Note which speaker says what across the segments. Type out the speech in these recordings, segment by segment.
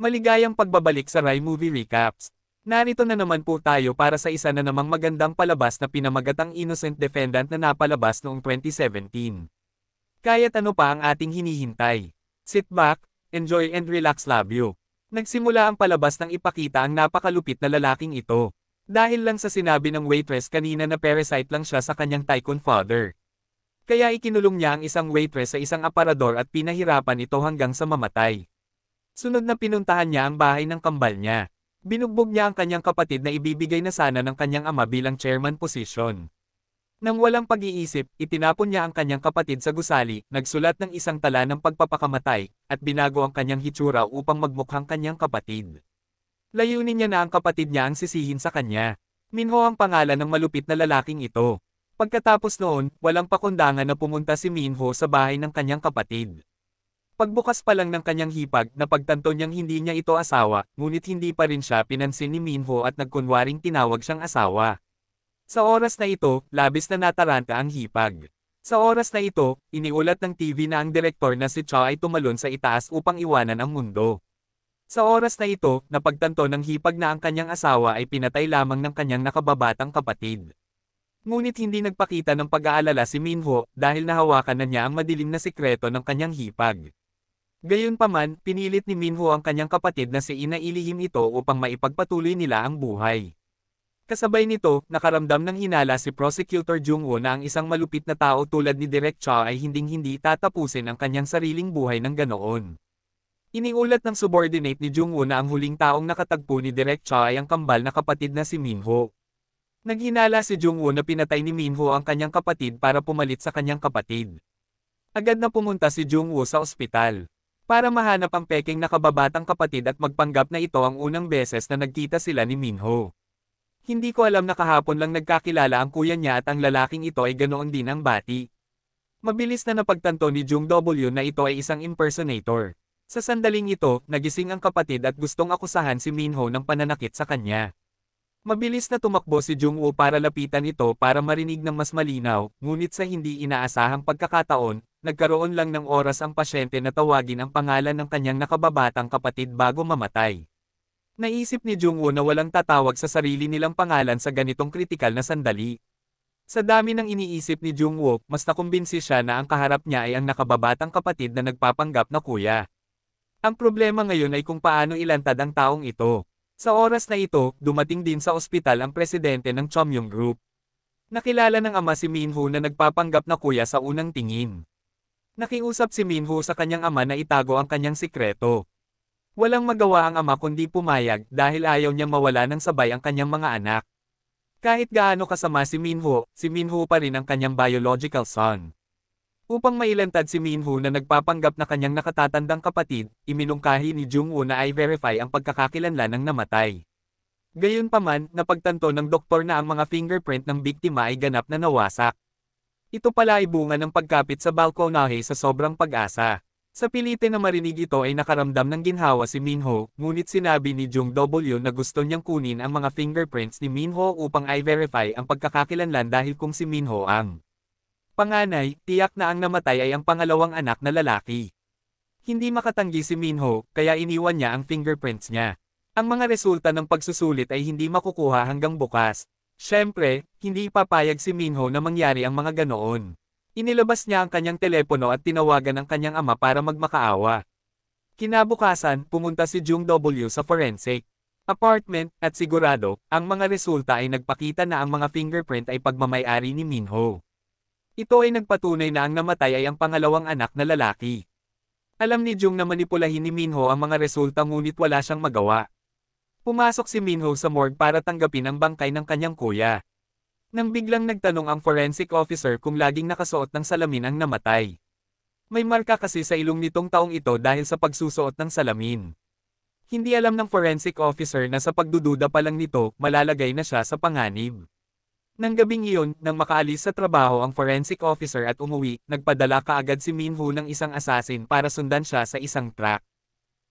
Speaker 1: Maligayang pagbabalik sa Rai Movie Recaps. Narito na naman po tayo para sa isa na namang magandang palabas na pinamagatang Innocent Defendant na napalabas noong 2017. Kaya't ano pa ang ating hinihintay? Sit back, enjoy and relax love you. Nagsimula ang palabas nang ipakita ang napakalupit na lalaking ito. Dahil lang sa sinabi ng waitress kanina na parasite lang siya sa kanyang tycoon father. Kaya ikinulong niya ang isang waitress sa isang aparador at pinahirapan ito hanggang sa mamatay. Sunod na pinuntahan niya ang bahay ng kambal niya. Binugbog niya ang kanyang kapatid na ibibigay na sana ng kanyang ama bilang chairman position. Nang walang pag-iisip, itinapon niya ang kanyang kapatid sa gusali, nagsulat ng isang tala ng pagpapakamatay, at binago ang kanyang hitsura upang magmukhang kanyang kapatid. Layunin niya na ang kapatid niya ang sisihin sa kanya. Minho ang pangalan ng malupit na lalaking ito. Pagkatapos noon, walang pakundangan na pumunta si Minho sa bahay ng kanyang kapatid. Pagbukas pa lang ng kanyang hipag, napagtanto niyang hindi niya ito asawa, ngunit hindi pa rin siya pinansin ni Minho at nagkunwaring tinawag siyang asawa. Sa oras na ito, labis na nataranta ang hipag. Sa oras na ito, iniulat ng TV na ang direktor na si Cha ay tumalon sa itaas upang iwanan ang mundo. Sa oras na ito, napagtanto ng hipag na ang kanyang asawa ay pinatay lamang ng kanyang nakababatang kapatid. Ngunit hindi nagpakita ng pag-aalala si Minho dahil nahawakan na niya ang madilim na sikreto ng kanyang hipag. Gayunpaman, pinilit ni Minho ang kanyang kapatid na si Ina ilihim ito upang maipagpatuloy nila ang buhay. Kasabay nito, nakaramdam ng hinala si Prosecutor Jung-woo na ang isang malupit na tao tulad ni Direk Cha ay hinding-hindi tatapusin ang kanyang sariling buhay ng ganoon. Iniulat ng subordinate ni Jung-woo na ang huling taong nakatagpo ni Direk Cha ay ang kambal na kapatid na si Minho. Naghinala si Jung-woo na pinatay ni Minho ang kanyang kapatid para pumalit sa kanyang kapatid. Agad na pumunta si Jung-woo sa ospital para mahanap ang peking nakababatang kapatid at magpanggap na ito ang unang beses na nagkita sila ni Minho. Hindi ko alam na kahapon lang nagkakilala ang kuya niya at ang lalaking ito ay ganoon din ang bati. Mabilis na napagtanto ni Jung W na ito ay isang impersonator. Sa sandaling ito, nagising ang kapatid at gustong akusahan si Minho ng pananakit sa kanya. Mabilis na tumakbo si Jung-woo para lapitan ito para marinig ng mas malinaw, ngunit sa hindi inaasahang pagkakataon, nagkaroon lang ng oras ang pasyente na tawagin ang pangalan ng kanyang nakababatang kapatid bago mamatay. Naisip ni Jung-woo na walang tatawag sa sarili nilang pangalan sa ganitong kritikal na sandali. Sa dami ng iniisip ni Jung-woo, mas nakumbinsi siya na ang kaharap niya ay ang nakababatang kapatid na nagpapanggap na kuya. Ang problema ngayon ay kung paano ilantad ang taong ito. Sa oras na ito, dumating din sa ospital ang presidente ng Chomyong Group. Nakilala ng ama si Minho na nagpapanggap na kuya sa unang tingin. Nakiusap si Minho sa kanyang ama na itago ang kanyang sikreto. Walang magawa ang ama kundi pumayag dahil ayaw niyang mawala ng sabay ang kanyang mga anak. Kahit gaano kasama si Minho pa rin ang kanyang biological son. Upang mailantad si Minho na nagpapanggap na kanyang nakatatandang kapatid, iminungkahi ni Jung-woo na i-verify ang pagkakakilanlan ng namatay. Gayunpaman, napagtanto ng doktor na ang mga fingerprint ng biktima ay ganap na nawasak. Ito pala ay bunga ng pagkapit sa balkonahe sa sobrang pag-asa. Sa pilitin na marinig ito ay nakaramdam ng ginhawa si Minho, ngunit sinabi ni Jung W na gusto niyang kunin ang mga fingerprints ni Minho upang i-verify ang pagkakakilanlan dahil kung si Minho ang panganay, tiyak na ang namatay ay ang pangalawang anak na lalaki. Hindi makatanggi si Minho, kaya iniwan niya ang fingerprints niya. Ang mga resulta ng pagsusulit ay hindi makukuha hanggang bukas. Siyempre, hindi ipapayag si Minho na mangyari ang mga ganoon. Inilabas niya ang kanyang telepono at tinawagan ang kanyang ama para magmakaawa. Kinabukasan, pumunta si Jung W sa forensic apartment, at sigurado, ang mga resulta ay nagpakita na ang mga fingerprint ay pagmamay-ari ni Minho. Ito ay nagpatunay na ang namatay ay ang pangalawang anak na lalaki. Alam ni Jung na manipulahin ni Minho ang mga resulta ngunit wala siyang magawa. Pumasok si Minho sa morgue para tanggapin ang bangkay ng kanyang kuya. Nang biglang nagtanong ang forensic officer kung laging nakasuot ng salamin ang namatay. May marka kasi sa ilong nitong taong ito dahil sa pagsusuot ng salamin. Hindi alam ng forensic officer na sa pagdududa pa lang nito, malalagay na siya sa panganib. Nang gabing iyon, nang makaalis sa trabaho ang forensic officer at umuwi, nagpadala kaagad si Minho ng isang assassin para sundan siya sa isang truck.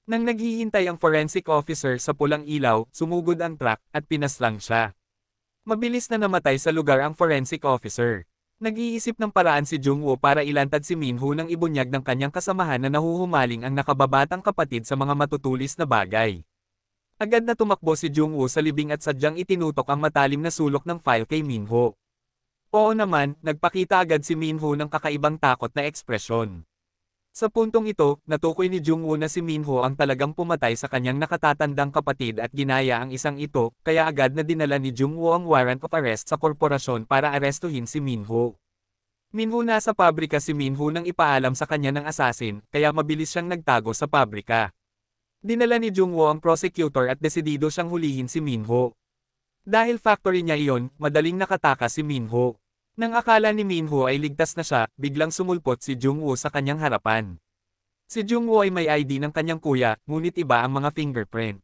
Speaker 1: Nang naghihintay ang forensic officer sa pulang ilaw, sumugod ang truck at pinaslang siya. Mabilis na namatay sa lugar ang forensic officer. Nag-iisip ng paraan si Jung-woo para ilantad si Minho nang ibunyag ng kanyang kasamahan na nahuhumaling ang nakababatang kapatid sa mga matutulis na bagay. Agad na tumakbo si Jung-woo sa libing at sadyang itinutok ang matalim na sulok ng file kay Minho. Oo naman, nagpakita agad si Minho ng kakaibang takot na ekspresyon. Sa puntong ito, natukoy ni Jung-woo na si Minho ang talagang pumatay sa kanyang nakatatandang kapatid at ginaya ang isang ito, kaya agad na dinala ni Jung-woo ang warrant of arrest sa korporasyon para arestuhin si Minho. Minho nasa pabrika si Minho nang ipaalam sa kanya ng assassin, kaya mabilis siyang nagtago sa pabrika. Dinala ni Jung-woo ang prosecutor at desidido siyang hulihin si Minho. Dahil factory niya iyon, madaling nakatakas si Minho. Nang akala ni Minho ay ligtas na siya, biglang sumulpot si Jung-woo sa kanyang harapan. Si Jung-woo ay may ID ng kanyang kuya, ngunit iba ang mga fingerprint.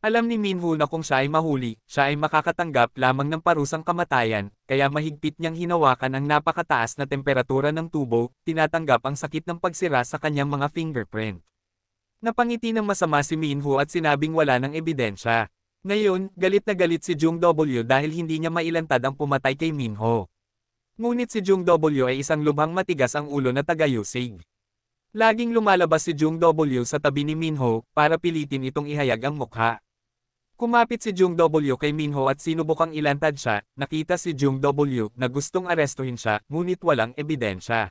Speaker 1: Alam ni Minho na kung siya ay mahuli, siya ay makakatanggap lamang ng parusang kamatayan, kaya mahigpit niyang hinawakan ang napakataas na temperatura ng tubo, tinatanggap ang sakit ng pagsira sa kanyang mga fingerprint. Napangiti ng masama si Minho at sinabing wala ng ebidensya. Ngayon, galit na galit si Jung W dahil hindi niya mailantad ang pumatay kay Minho. Ngunit si Jung W ay isang lubhang matigas ang ulo na taga-Yusig. Laging lumalabas si Jung W sa tabi ni Minho, para pilitin itong ihayag ang mukha. Kumapit si Jung W kay Minho at sinubukang ilantad siya, nakita si Jung W na gustong arestuhin siya, ngunit walang ebidensya.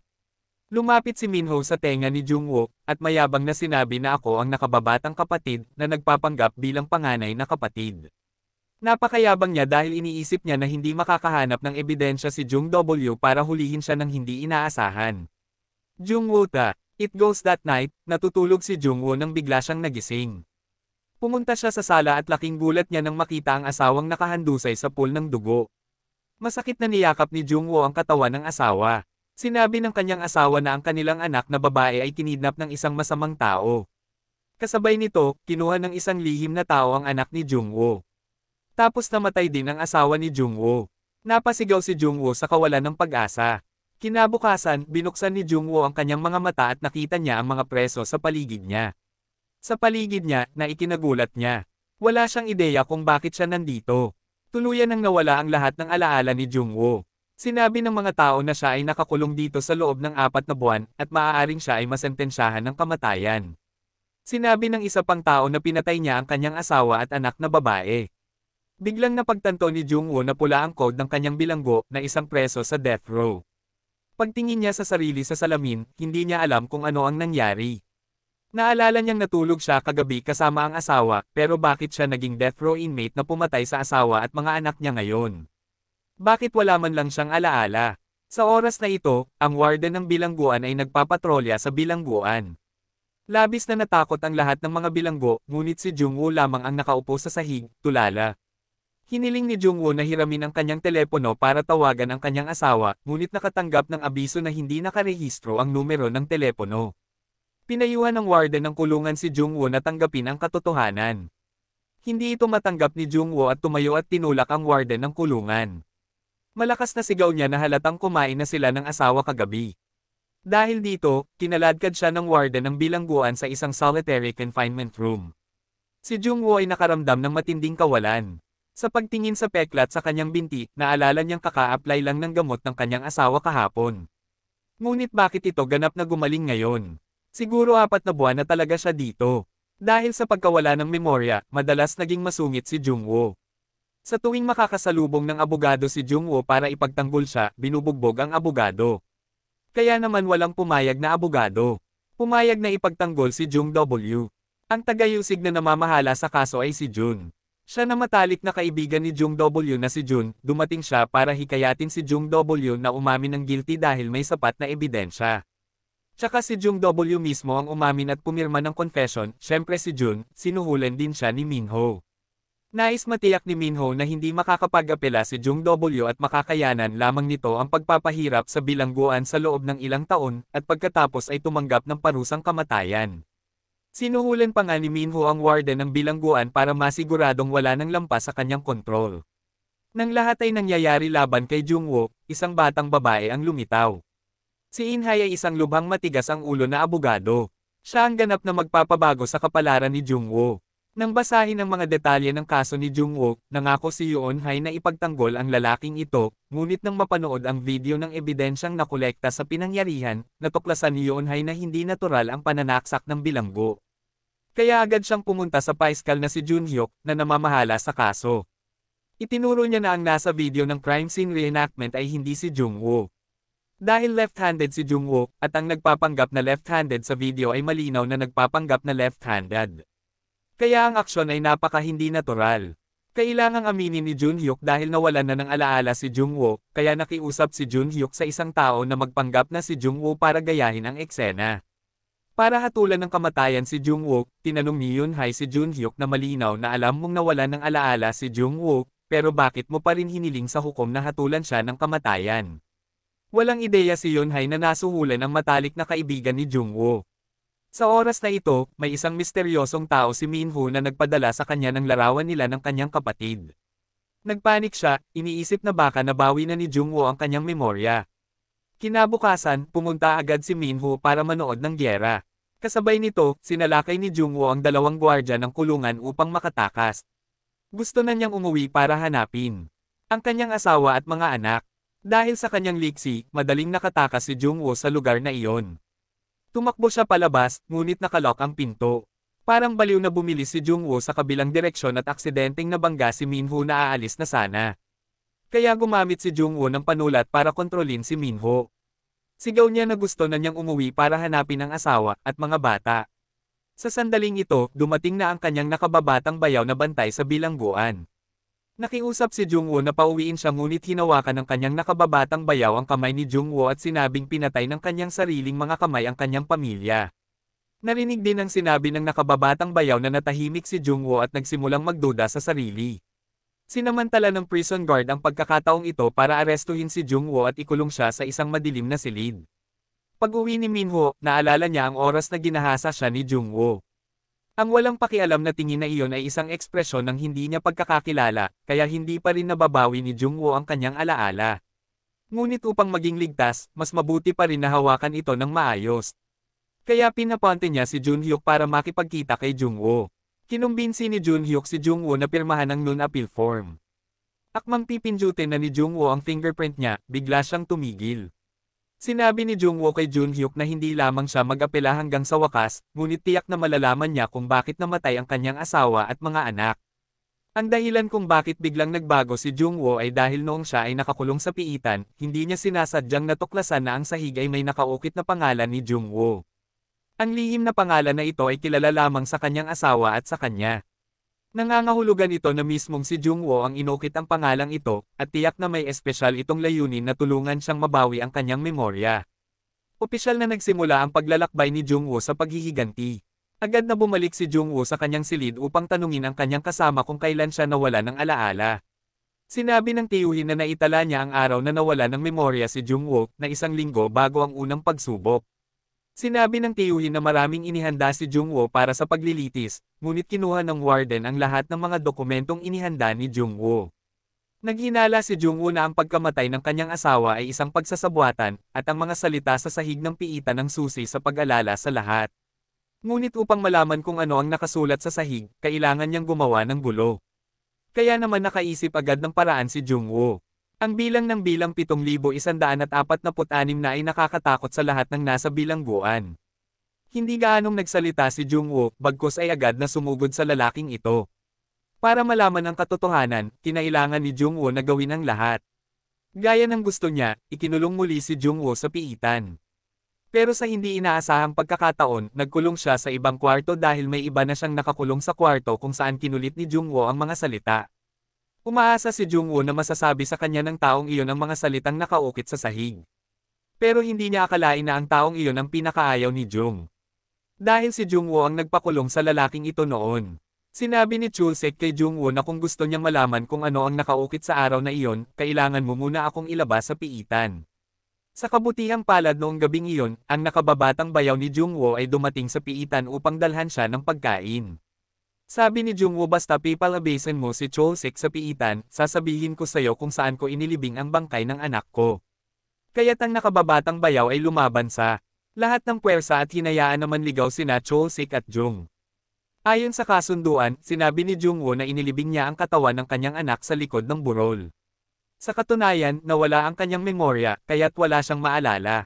Speaker 1: Lumapit si Minho sa tenga ni Jung-woo, at mayabang na sinabi na ako ang nakababatang kapatid na nagpapanggap bilang panganay na kapatid. Napakayabang niya dahil iniisip niya na hindi makakahanap ng ebidensya si Jung W para hulihin siya ng hindi inaasahan. Jung-woo ta, it goes that night, natutulog si Jung-woo nang bigla siyang nagising. Pumunta siya sa sala at laking gulat niya nang makita ang asawang nakahandusay sa pool ng dugo. Masakit na niyakap ni Jung-woo ang katawan ng asawa. Sinabi ng kanyang asawa na ang kanilang anak na babae ay kinidnap ng isang masamang tao. Kasabay nito, kinuha ng isang lihim na tao ang anak ni Jung-woo. Tapos namatay din ang asawa ni Jung-woo. Napasigaw si Jung-woo sa kawalan ng pag-asa. Kinabukasan, binuksan ni Jung-woo ang kanyang mga mata at nakita niya ang mga preso sa paligid niya. Sa paligid niya, na ikinagulat niya. Wala siyang ideya kung bakit siya nandito. Tuluyan nang nawala ang lahat ng alaala ni Jung-woo. Sinabi ng mga tao na siya ay nakakulong dito sa loob ng 4 na buwan, at maaaring siya ay masentensyahan ng kamatayan. Sinabi ng isa pang tao na pinatay niya ang kanyang asawa at anak na babae. Biglang napagtanto ni Jung-woo na pula ang code ng kanyang bilanggo na isang preso sa death row. Pagtingin niya sa sarili sa salamin, hindi niya alam kung ano ang nangyari. Naalala niyang natulog siya kagabi kasama ang asawa, pero bakit siya naging death row inmate na pumatay sa asawa at mga anak niya ngayon? Bakit wala man lang siyang alaala? Sa oras na ito, ang warden ng bilangguan ay nagpapatrolya sa bilangguan. Labis na natakot ang lahat ng mga bilanggo, ngunit si Jung-woo lamang ang nakaupo sa sahig, tulala. Hiniling ni Jung-woo na hiramin ang kanyang telepono para tawagan ang kanyang asawa, ngunit nakatanggap ng abiso na hindi nakarehistro ang numero ng telepono. Pinayuhan ng warden ng kulungan si Jung-woo na tanggapin ang katotohanan. Hindi ito matanggap ni Jung-woo at tumayo at tinulak ang warden ng kulungan. Malakas na sigaw niya na halatang kumain na sila ng asawa kagabi. Dahil dito, kinaladkad siya ng warden ng bilangguan sa isang solitary confinement room. Si Jung-woo ay nakaramdam ng matinding kawalan. Sa pagtingin sa peklat sa kanyang binti, naalala niyang kaka-apply lang ng gamot ng kanyang asawa kahapon. Ngunit bakit ito ganap na gumaling ngayon? Siguro 4 na buwan na talaga siya dito. Dahil sa pagkawala ng memorya, madalas naging masungit si Jung-woo. Sa tuwing makakasalubong ng abogado si Jung-woo para ipagtanggol siya, binubugbog ang abogado. Kaya naman walang pumayag na abogado. Pumayag na ipagtanggol si Jung W. Ang tagayusig na namamahala sa kaso ay si Jun. Siya na matalik na kaibigan ni Jung W na si Jun, dumating siya para hikayatin si Jung W na umamin ng guilty dahil may sapat na ebidensya. Tsaka si Jung W mismo ang umamin at pumirma ng confession, syempre si Jun, sinuhulan din siya ni Minho. Nais matiyak ni Minho na hindi makakapag-apela si Jung W at makakayanan lamang nito ang pagpapahirap sa bilangguan sa loob ng ilang taon, at pagkatapos ay tumanggap ng parusang kamatayan. Sinuhulan pa nga ni Minho ang warden ng bilangguan para masiguradong wala ng lampas sa kanyang kontrol. Nang lahat ay nangyayari laban kay Jung-woo, isang batang babae ang lumitaw. Si In-hai ay isang lubhang matigas ang ulo na abogado. Siya ang ganap na magpapabago sa kapalaran ni Jung-woo. Nang basahin ang mga detalye ng kaso ni Jung-wook, nangako si Yoon-hae na ipagtanggol ang lalaking ito, ngunit nang mapanood ang video ng ebidensyang nakolekta sa pinangyarihan, natuklasan ni Yoon-hae na hindi natural ang pananaksak ng bilanggo. Kaya agad siyang pumunta sa paiskal na si Junhyuk, na namamahala sa kaso. Itinuro niya na ang nasa video ng crime scene reenactment ay hindi si Jung-woo. Dahil left-handed si Jung-wook, at ang nagpapanggap na left-handed sa video ay malinaw na nagpapanggap na left-handed. Kaya ang aksyon ay napaka-hindi natural. Kailangang aminin ni Junhyuk dahil nawalan na ng alaala si Jung-woo, kaya nakiusap si Junhyuk sa isang tao na magpanggap na si Jung-woo para gayahin ang eksena. Para hatulan ng kamatayan si Jung-wook, tinanong ni Yoon-hae si Junhyuk na malinaw na alam mong nawalan ng alaala si Jung-wook, pero bakit mo pa rin hiniling sa hukom na hatulan siya ng kamatayan? Walang ideya si Yoon-hae na nasuhulan ang matalik na kaibigan ni Jung-woo. Sa oras na ito, may isang misteryosong tao si Minho na nagpadala sa kanya ng larawan nila ng kanyang kapatid. Nagpanik siya, iniisip na baka nabawi na ni Jung-woo ang kanyang memorya. Kinabukasan, pumunta agad si Minho para manood ng gyera. Kasabay nito, sinalakay ni Jung-woo ang dalawang gwardiya ng kulungan upang makatakas. Gusto na niyang umuwi para hanapin ang kanyang asawa at mga anak. Dahil sa kanyang liksi, madaling nakatakas si Jung-woo sa lugar na iyon. Tumakbo siya palabas, ngunit nakalock ang pinto. Parang baliw na bumilis si Jung-woo sa kabilang direksyon at aksidenteng nabangga si Minho na aalis na sana. Kaya gumamit si Jung-woo ng panulat para kontrolin si Minho. Sigaw niya na gusto na niyang umuwi para hanapin ang asawa at mga bata. Sa sandaling ito, dumating na ang kanyang nakababatang bayaw na bantay sa bilangguan. Nakiusap si Jung-woo na pauwiin siya ngunit hinawakan ng kanyang nakababatang bayaw ang kamay ni Jung-woo at sinabing pinatay ng kanyang sariling mga kamay ang kanyang pamilya. Narinig din ang sinabi ng nakababatang bayaw na natahimik si Jung-woo at nagsimulang magduda sa sarili. Sinamantala ng prison guard ang pagkakataong ito para arestuhin si Jung-woo at ikulong siya sa isang madilim na silid. Pag-uwi ni Minho, naalala niya ang oras na ginahasa siya ni Jung-woo. Ang walang pakialam na tingin na iyon ay isang ekspresyon ng hindi niya pagkakakilala, kaya hindi pa rin nababawi ni Jung-woo ang kanyang alaala. Ngunit upang maging ligtas, mas mabuti pa rin na hawakan ito ng maayos. Kaya pinapunte niya si Junhyuk para makipagkita kay Jung-woo. Kinumbinsi ni Junhyuk si Jung-woo na pirmahan ang non-appeal form. Akmang pipindutin na ni Jung-woo ang fingerprint niya, bigla siyang tumigil. Sinabi ni Jung-woo kay Junhyuk na hindi lamang siya mag-apela hanggang sa wakas, ngunit tiyak na malalaman niya kung bakit namatay ang kanyang asawa at mga anak. Ang dahilan kung bakit biglang nagbago si Jung-woo ay dahil noong siya ay nakakulong sa piitan, hindi niya sinasadyang natuklasan na ang sahig ay may nakaukit na pangalan ni Jung-woo. Ang lihim na pangalan na ito ay kilala lamang sa kanyang asawa at sa kanya. Nangangahulugan ito na mismong si Jung-woo ang inukit ang pangalang ito, at tiyak na may espesyal itong layunin na tulungan siyang mabawi ang kanyang memorya. Opisyal na nagsimula ang paglalakbay ni Jung-woo sa paghihiganti. Agad na bumalik si Jung-woo sa kanyang silid upang tanungin ang kanyang kasama kung kailan siya nawala ng alaala. Sinabi ng tiyuhin na naitala niya ang araw na nawala ng memorya si Jung-woo, na 1 linggo bago ang unang pagsubok. Sinabi ng tiyuhin na maraming inihanda si Jung-woo para sa paglilitis, ngunit kinuha ng warden ang lahat ng mga dokumentong inihanda ni Jung-woo. Naghinala si Jung-woo na ang pagkamatay ng kanyang asawa ay isang pagsasabuatan, at ang mga salita sa sahig ng piitan ng susi sa pag-alala sa lahat. Ngunit upang malaman kung ano ang nakasulat sa sahig, kailangan niyang gumawa ng gulo. Kaya naman nakaisip agad ng paraan si Jung-woo. Ang bilang ng bilang 7,146 na ay nakakatakot sa lahat ng nasa bilangguan. Hindi gaanong nagsalita si Jung-woo, bagkus ay agad na sumugod sa lalaking ito. Para malaman ang katotohanan, kinailangan ni Jung-woo na gawin ang lahat. Gaya ng gusto niya, ikinulong muli si Jung-woo sa piitan. Pero sa hindi inaasahang pagkakataon, nagkulong siya sa ibang kwarto dahil may iba na siyang nakakulong sa kwarto kung saan kinulit ni Jung-woo ang mga salita. Umaasa si Jung-woo na masasabi sa kanya ng taong iyon ang mga salitang nakaukit sa sahig. Pero hindi niya akalain na ang taong iyon ang pinakaayaw ni Jung. Dahil si Jung-woo ang nagpakulong sa lalaking ito noon. Sinabi ni Chul-sek kay Jung-woo na kung gusto niyang malaman kung ano ang nakaukit sa araw na iyon, kailangan mo muna akong ilabas sa piitan. Sa kabutihang palad noong gabing iyon, ang nakababatang bayaw ni Jung-woo ay dumating sa piitan upang dalhan siya ng pagkain. Sabi ni Jung-woo basta pipalabasin mo si Chul-sek sa piitan, sasabihin ko sa'yo kung saan ko inilibing ang bangkay ng anak ko. Kaya't ang nakababatang bayaw ay lumaban sa lahat ng puwersa at hinayaan na manligaw sina Chul-sek at Jung. Ayon sa kasunduan, sinabi ni Jungwoo na inilibing niya ang katawan ng kanyang anak sa likod ng burol. Sa katunayan, nawala ang kanyang memorya, kaya't wala siyang maalala.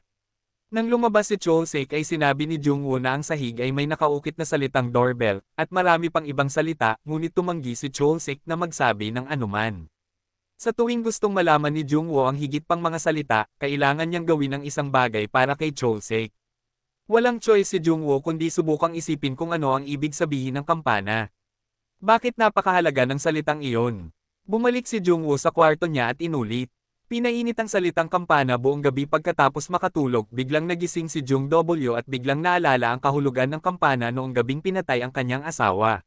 Speaker 1: Nang lumabas si Cholsek ay sinabi ni Jungwoo na ang sahig ay may nakaukit na salitang doorbell, at marami pang ibang salita, ngunit tumanggi si Cholsek na magsabi ng anuman. Sa tuwing gustong malaman ni Jungwoo ang higit pang mga salita, kailangan niyang gawin ang isang bagay para kay Cholsek. Walang choice si Jungwoo kundi subukang isipin kung ano ang ibig sabihin ng kampana. Bakit napakahalaga ng salitang iyon? Bumalik si Jungwoo sa kwarto niya at inulit. Pinainit ang salitang kampana buong gabi pagkatapos makatulog, biglang nagising si Jung W at biglang naalala ang kahulugan ng kampana noong gabing pinatay ang kanyang asawa.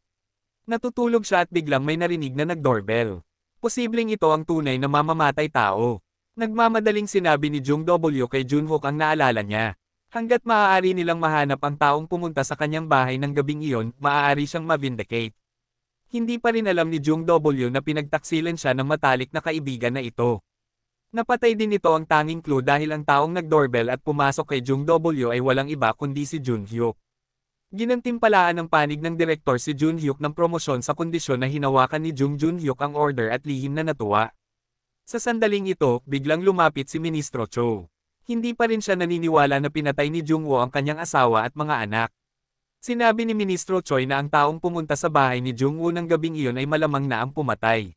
Speaker 1: Natutulog siya at biglang may narinig na nag-doorbell. Posibleng ito ang tunay na mamamatay tao. Nagmamadaling sinabi ni Jung W kay Junhook ang naalala niya. Hanggat maaari nilang mahanap ang taong pumunta sa kanyang bahay ng gabing iyon, maaari siyang ma-vindicate. Hindi pa rin alam ni Jung W na pinagtaksilan siya ng matalik na kaibigan na ito. Napatay din ito ang tanging clue dahil ang taong nag-doorbell at pumasok kay Jung W ay walang iba kundi si Junhyuk. Ginantimpalaan ng panig ng direktor si Junhyuk ng promosyon sa kondisyon na hinawakan ni Jung Junhyuk ang order at lihim na natuwa. Sa sandaling ito, biglang lumapit si Ministro Cho. Hindi pa rin siya naniniwala na pinatay ni Jungwoo ang kanyang asawa at mga anak. Sinabi ni Ministro Choi na ang taong pumunta sa bahay ni Jungwoo ng gabing iyon ay malamang na ang pumatay.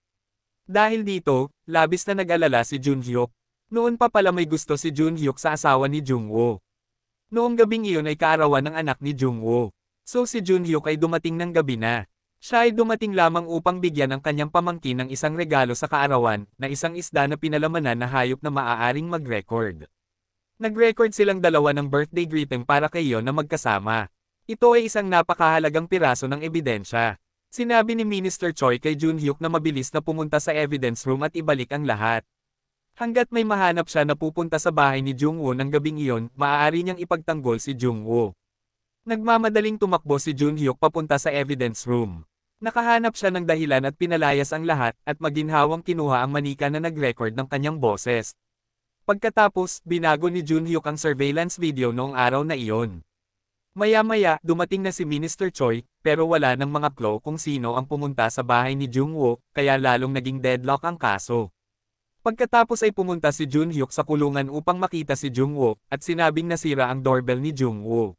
Speaker 1: Dahil dito, labis na nag-alala si Junhyuk. Noon pa pala may gusto si Junhyuk sa asawa ni Jungwoo. Noong gabing iyon ay kaarawan ng anak ni Jungwoo. So si Junhyuk ay dumating ng gabi na. Siya ay dumating lamang upang bigyan ang kanyang pamangkin ng isang regalo sa kaarawan, na isang isda na pinalamanan na hayop na maaaring mag-record. Nag-record silang dalawa ng birthday greeting para kay Yon na magkasama. Ito ay isang napakahalagang piraso ng ebidensya. Sinabi ni Minister Choi kay Junhyuk na mabilis na pumunta sa evidence room at ibalik ang lahat. Hanggat may mahanap siya na pupunta sa bahay ni Jungwoo ng gabing iyon, maaari niyang ipagtanggol si Jungwoo. Nagmamadaling tumakbo si Junhyuk papunta sa evidence room. Nakahanap siya ng dahilan at pinalayas ang lahat, at maginhawang kinuha ang manika na nag-record ng kanyang boses. Pagkatapos, binago ni Junhyuk ang surveillance video noong araw na iyon. Maya-maya, dumating na si Minister Choi, pero wala ng mga clue kung sino ang pumunta sa bahay ni Jungwoo, kaya lalong naging deadlock ang kaso. Pagkatapos ay pumunta si Junhyuk sa kulungan upang makita si Jungwoo, at sinabing nasira ang doorbell ni Jungwoo.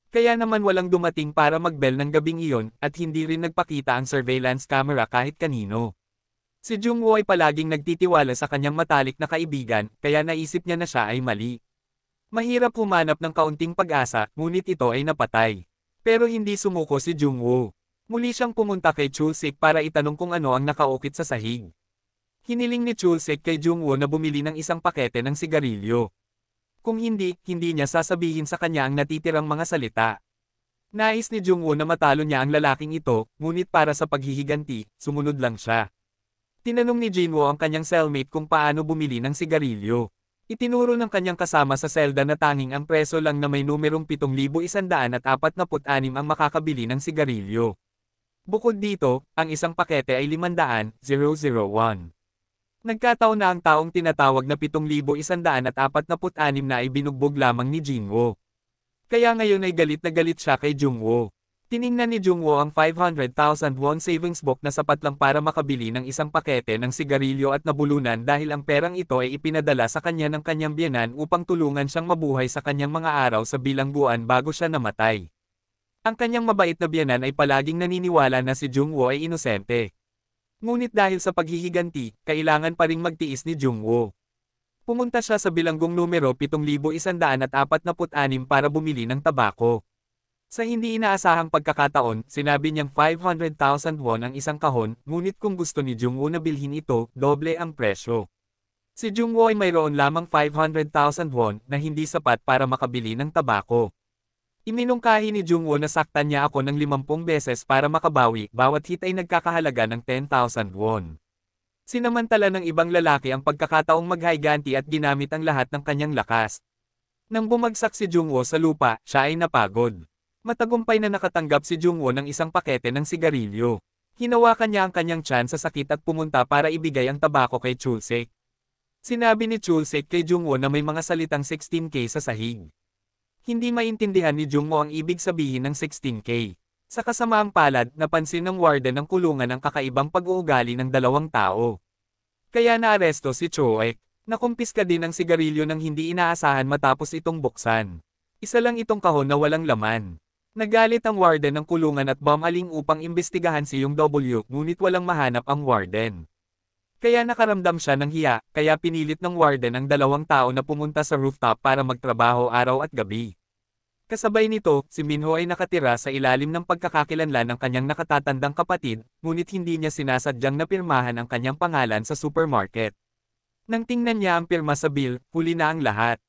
Speaker 1: Kaya naman walang dumating para mag-bell ng gabing iyon, at hindi rin nagpakita ang surveillance camera kahit kanino. Si Jungwoo ay palaging nagtitiwala sa kanyang matalik na kaibigan, kaya naisip niya na siya ay mali. Mahirap humanap ng kaunting pag-asa, ngunit ito ay napatay. Pero hindi sumuko si Jungwoo. Muli siyang pumunta kay Chulsik para itanong kung ano ang nakaukit sa sahig. Hiniling ni Chulsik kay Jungwoo na bumili ng isang pakete ng sigarilyo. Kung hindi, hindi niya sasabihin sa kanya ang natitirang mga salita. Nais ni Jungwoo na matalo niya ang lalaking ito, ngunit para sa paghihiganti, sumunod lang siya. Tinanong ni Jinwoo ang kanyang cellmate kung paano bumili ng sigarilyo. Itinuro ng kanyang kasama sa selda na tanging ang preso lang na may numerong 7,146 ang makakabili ng sigarilyo. Bukod dito, ang isang pakete ay 500,001. Nagkataon na ang taong tinatawag na 7,146 na ay binugbog lamang ni Jinwoo. Kaya ngayon ay galit na galit siya kay Jungwoo. Tiningnan ni Jungwoo ang 500,000 won savings book na sapat lang para makabili ng isang pakete ng sigarilyo at nabulunan dahil ang perang ito ay ipinadala sa kanya ng kanyang biyenan upang tulungan siyang mabuhay sa kanyang mga araw sa bilangguan bago siya namatay. Ang kanyang mabait na biyenan ay palaging naniniwala na si Jungwoo ay inosente. Ngunit dahil sa paghihiganti, kailangan pa ring magtiis ni Jungwoo. Pumunta siya sa bilanggong numero 7,146 para bumili ng tabako. Sa hindi inaasahang pagkakataon, sinabi niyang 500,000 won ang isang kahon, ngunit kung gusto ni Jungwoo na bilhin ito, doble ang presyo. Si Jungwoo ay mayroon lamang 500,000 won na hindi sapat para makabili ng tabako. Iminungkahi ni Jungwoo na saktan niya ako ng 50 beses para makabawi, bawat hit ay nagkakahalaga ng 10,000 won. Sinamantala ng ibang lalaki ang pagkakataong maghayganti at ginamit ang lahat ng kanyang lakas. Nang bumagsak si Jungwoo sa lupa, siya ay napagod. Matagumpay na nakatanggap si Jungwoo ng isang pakete ng sigarilyo. Hinawakan niya ang kanyang tiyan sa sakit at pumunta para ibigay ang tabako kay Chulsik. Sinabi ni Chulsik kay Jungwoo na may mga salitang 16K sa sahig. Hindi maintindihan ni Jungwoo ang ibig sabihin ng 16K. Sa kasamaang palad, napansin ng warden ng kulungan ang kakaibang pag-uugali ng dalawang tao. Kaya naaresto si Choek. Nakumpiska din ang sigarilyo ng hindi inaasahan matapos itong buksan. Isa lang itong kahon na walang laman. Nagalit ang warden ng kulungan at bumaling upang imbestigahan si Yung W, ngunit walang mahanap ang warden. Kaya nakaramdam siya ng hiya, kaya pinilit ng warden ang dalawang tao na pumunta sa rooftop para magtrabaho araw at gabi. Kasabay nito, si Minho ay nakatira sa ilalim ng pagkakakilanlan ng kanyang nakatatandang kapatid, ngunit hindi niya sinasadyang napirmahan ang kanyang pangalan sa supermarket. Nang tingnan niya ang pirma sa bill, huli na ang lahat.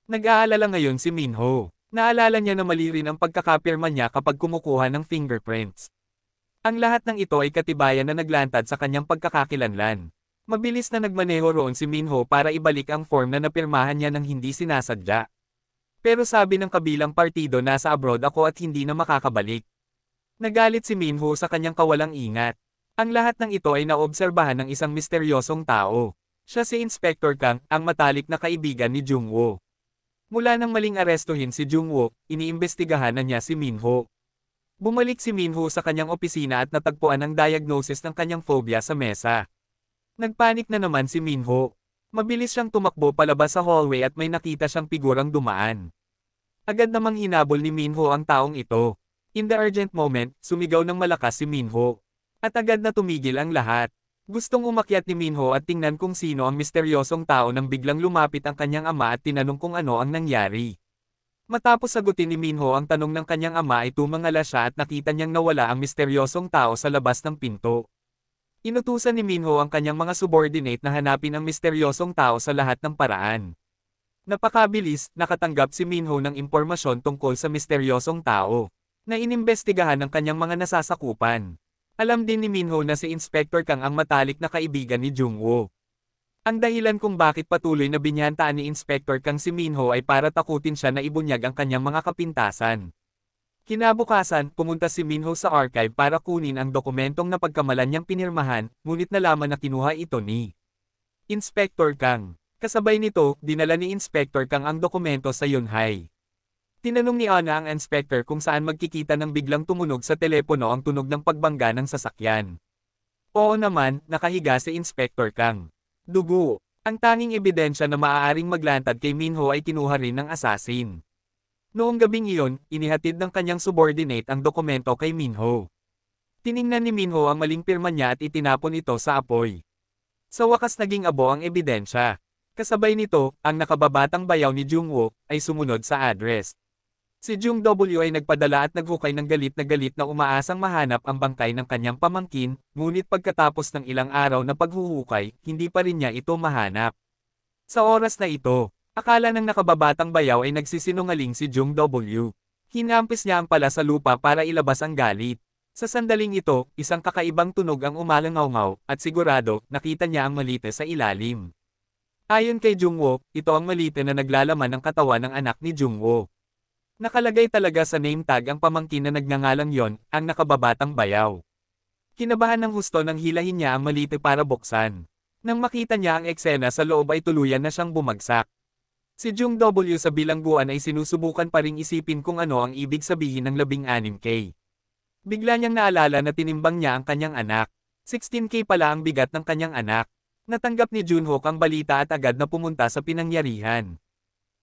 Speaker 1: Nag-aalala ngayon si Minho. Naalala niya na mali rin ang pagkakapirma niya kapag kumukuha ng fingerprints. Ang lahat ng ito ay katibayan na naglantad sa kanyang pagkakakilanlan. Mabilis na nagmaneho roon si Minho para ibalik ang form na napirmahan niya nang hindi sinasadya. Pero sabi ng kabilang partido nasa abroad ako at hindi na makakabalik. Nagalit si Minho sa kanyang kawalang ingat. Ang lahat ng ito ay naobserbahan ng isang misteryosong tao. Siya si Inspector Kang, ang matalik na kaibigan ni Jungwoo. Mula nang maling arestuhin si Jungwoo, iniimbestigahan na niya si Minho. Bumalik si Minho sa kanyang opisina at natagpuan ang diagnosis ng kanyang phobia sa mesa. Nagpanik na naman si Minho. Mabilis siyang tumakbo palabas sa hallway at may nakita siyang figurang dumaan. Agad namang hinabol ni Minho ang taong ito. In the urgent moment, sumigaw ng malakas si Minho. At agad na tumigil ang lahat. Gustong umakyat ni Minho at tingnan kung sino ang misteryosong tao nang biglang lumapit ang kanyang ama at tinanong kung ano ang nangyari. Matapos sagutin ni Minho ang tanong ng kanyang ama ay tumangala siya at nakita niyang nawala ang misteryosong tao sa labas ng pinto. Inutusan ni Minho ang kanyang mga subordinate na hanapin ang misteryosong tao sa lahat ng paraan. Napakabilis, nakatanggap si Minho ng impormasyon tungkol sa misteryosong tao, na inimbestigahan ng kanyang mga nasasakupan. Alam din ni Minho na si Inspector Kang ang matalik na kaibigan ni Jungwoo. Ang dahilan kung bakit patuloy na binyantaan ni Inspector Kang si Minho ay para takutin siya na ibunyag ang kanyang mga kapintasan. Kinabukasan, pumunta si Minho sa archive para kunin ang dokumentong napagkamalan niyang pinirmahan, ngunit nalaman na kinuha ito ni Inspector Kang. Kasabay nito, dinala ni Inspector Kang ang dokumento sa Yunhai. Tinanong ni Ana ang inspector kung saan magkikita ng biglang tumunog sa telepono ang tunog ng pagbangga ng sasakyan. Oo naman, nakahiga si Inspector Kang. Dugo. Ang tanging ebidensya na maaaring maglantad kay Minho ay kinuha rin ng assassin. Noong gabing iyon, inihatid ng kanyang subordinate ang dokumento kay Minho. Tiningnan ni Minho ang maling pirma niya at itinapon ito sa apoy. Sa wakas naging abo ang ebidensya. Kasabay nito, ang nakababatang bayaw ni Jungwoo ay sumunod sa address. Si Jung W ay nagpadala at naghukay ng galit na umaasang mahanap ang bangkay ng kanyang pamangkin, ngunit pagkatapos ng ilang araw na paghuhukay, hindi pa rin niya ito mahanap. Sa oras na ito, akala ng nakababatang bayaw ay nagsisinungaling si Jung W. Hinampis niya ang pala sa lupa para ilabas ang galit. Sa sandaling ito, isang kakaibang tunog ang umalangaw-ngaw, at sigurado, nakita niya ang malite sa ilalim. Ayon kay Jungwoo, ito ang malite na naglalaman ng katawan ng anak ni Jungwoo. Nakalagay talaga sa name tag ang pamangkin na nagngangalang yon, ang nakababatang bayaw. Kinabahan ng husto nang hilahin niya ang malite para buksan. Nang makita niya ang eksena sa loob ay tuluyan na siyang bumagsak. Si Jung W sa bilangguan ay sinusubukan pa ring isipin kung ano ang ibig sabihin ng 16K. Bigla niyang naalala na tinimbang niya ang kanyang anak. 16K pala ang bigat ng kanyang anak. Natanggap ni Junhook ang balita at agad na pumunta sa pinangyarihan.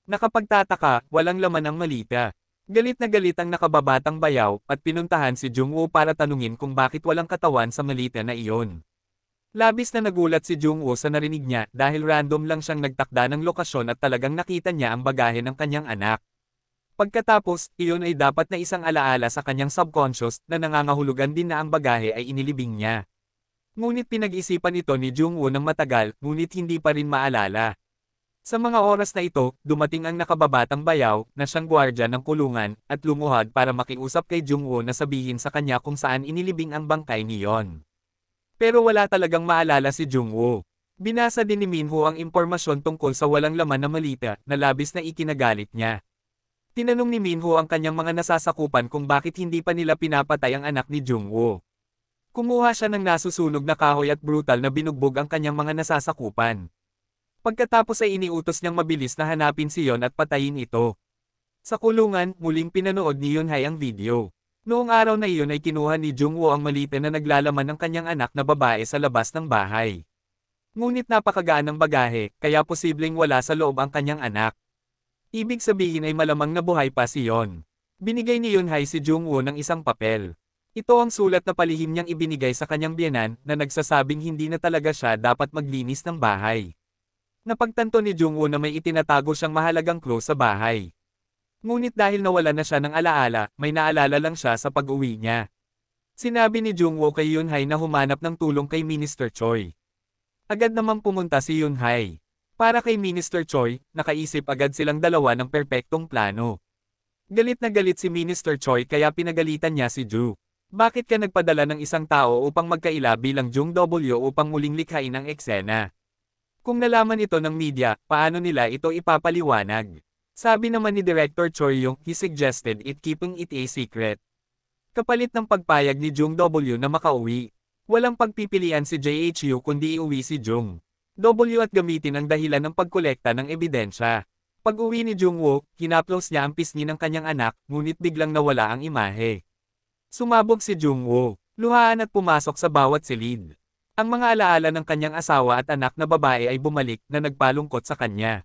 Speaker 1: Nakapagtataka, walang laman ang malita. Galit na galit ang nakababatang bayaw, at pinuntahan si Jungwoo para tanungin kung bakit walang katawan sa malita na iyon. Labis na nagulat si Jungwoo sa narinig niya dahil random lang siyang nagtakda ng lokasyon at talagang nakita niya ang bagahe ng kanyang anak. Pagkatapos, iyon ay dapat na isang alaala sa kanyang subconscious na nangangahulugan din na ang bagahe ay inilibing niya. Ngunit pinag-isipan ito ni Jungwoo ng matagal, ngunit hindi pa rin maalala. Sa mga oras na ito, dumating ang nakababatang bayaw, na siyang gwardya ng kulungan, at lumuhad para makiusap kay Jungwoo na sabihin sa kanya kung saan inilibing ang bangkay niyon. Pero wala talagang maalala si Jungwoo. Binasa din ni Minho ang impormasyon tungkol sa walang laman na malita, na labis na ikinagalit niya. Tinanong ni Minho ang kanyang mga nasasakupan kung bakit hindi pa nila pinapatay ang anak ni Jungwoo. Kumuha siya ng nasusunog na kahoy at brutal na binugbog ang kanyang mga nasasakupan. Pagkatapos ay iniutos niyang mabilis na hanapin si Yon at patayin ito. Sa kulungan, muling pinanood ni Yunhai ang video. Noong araw na iyon ay kinuha ni Jungwoo ang maliit na naglalaman ng kanyang anak na babae sa labas ng bahay. Ngunit napakagaan ng bagahe, kaya posibleng wala sa loob ang kanyang anak. Ibig sabihin ay malamang nabuhay pa si Yon. Binigay ni Yunhai si Jungwoo ng isang papel. Ito ang sulat na palihim niyang ibinigay sa kanyang biyenan na nagsasabing hindi na talaga siya dapat maglinis ng bahay. Napagtanto ni Jungwoo na may itinatago siyang mahalagang clue sa bahay. Ngunit dahil nawala na siya ng alaala, may naalala lang siya sa pag-uwi niya. Sinabi ni Jungwoo kay Yunhai na humanap ng tulong kay Minister Choi. Agad namang pumunta si Yunhai. Para kay Minister Choi, nakaisip agad silang dalawa ng perpektong plano. Galit na galit si Minister Choi kaya pinagalitan niya si Ju. Bakit ka nagpadala ng isang tao upang magkaila bilang Jung W upang muling likhain ang eksena? Kung nalaman ito ng media, paano nila ito ipapaliwanag? Sabi naman ni Director Choi Yung, he suggested it keeping it a secret. Kapalit ng pagpayag ni Jung W na makauwi. Walang pagpipilian si JHU kundi iuwi si Jung W at gamitin ang dahilan ng pagkolekta ng ebidensya. Pag-uwi ni Jungwoo, hinaplos niya ang pisngi ng kanyang anak, ngunit biglang nawala ang imahe. Sumabog si Jungwoo, luhaan at pumasok sa bawat silid. Ang mga alaala ng kanyang asawa at anak na babae ay bumalik na nagpalungkot sa kanya.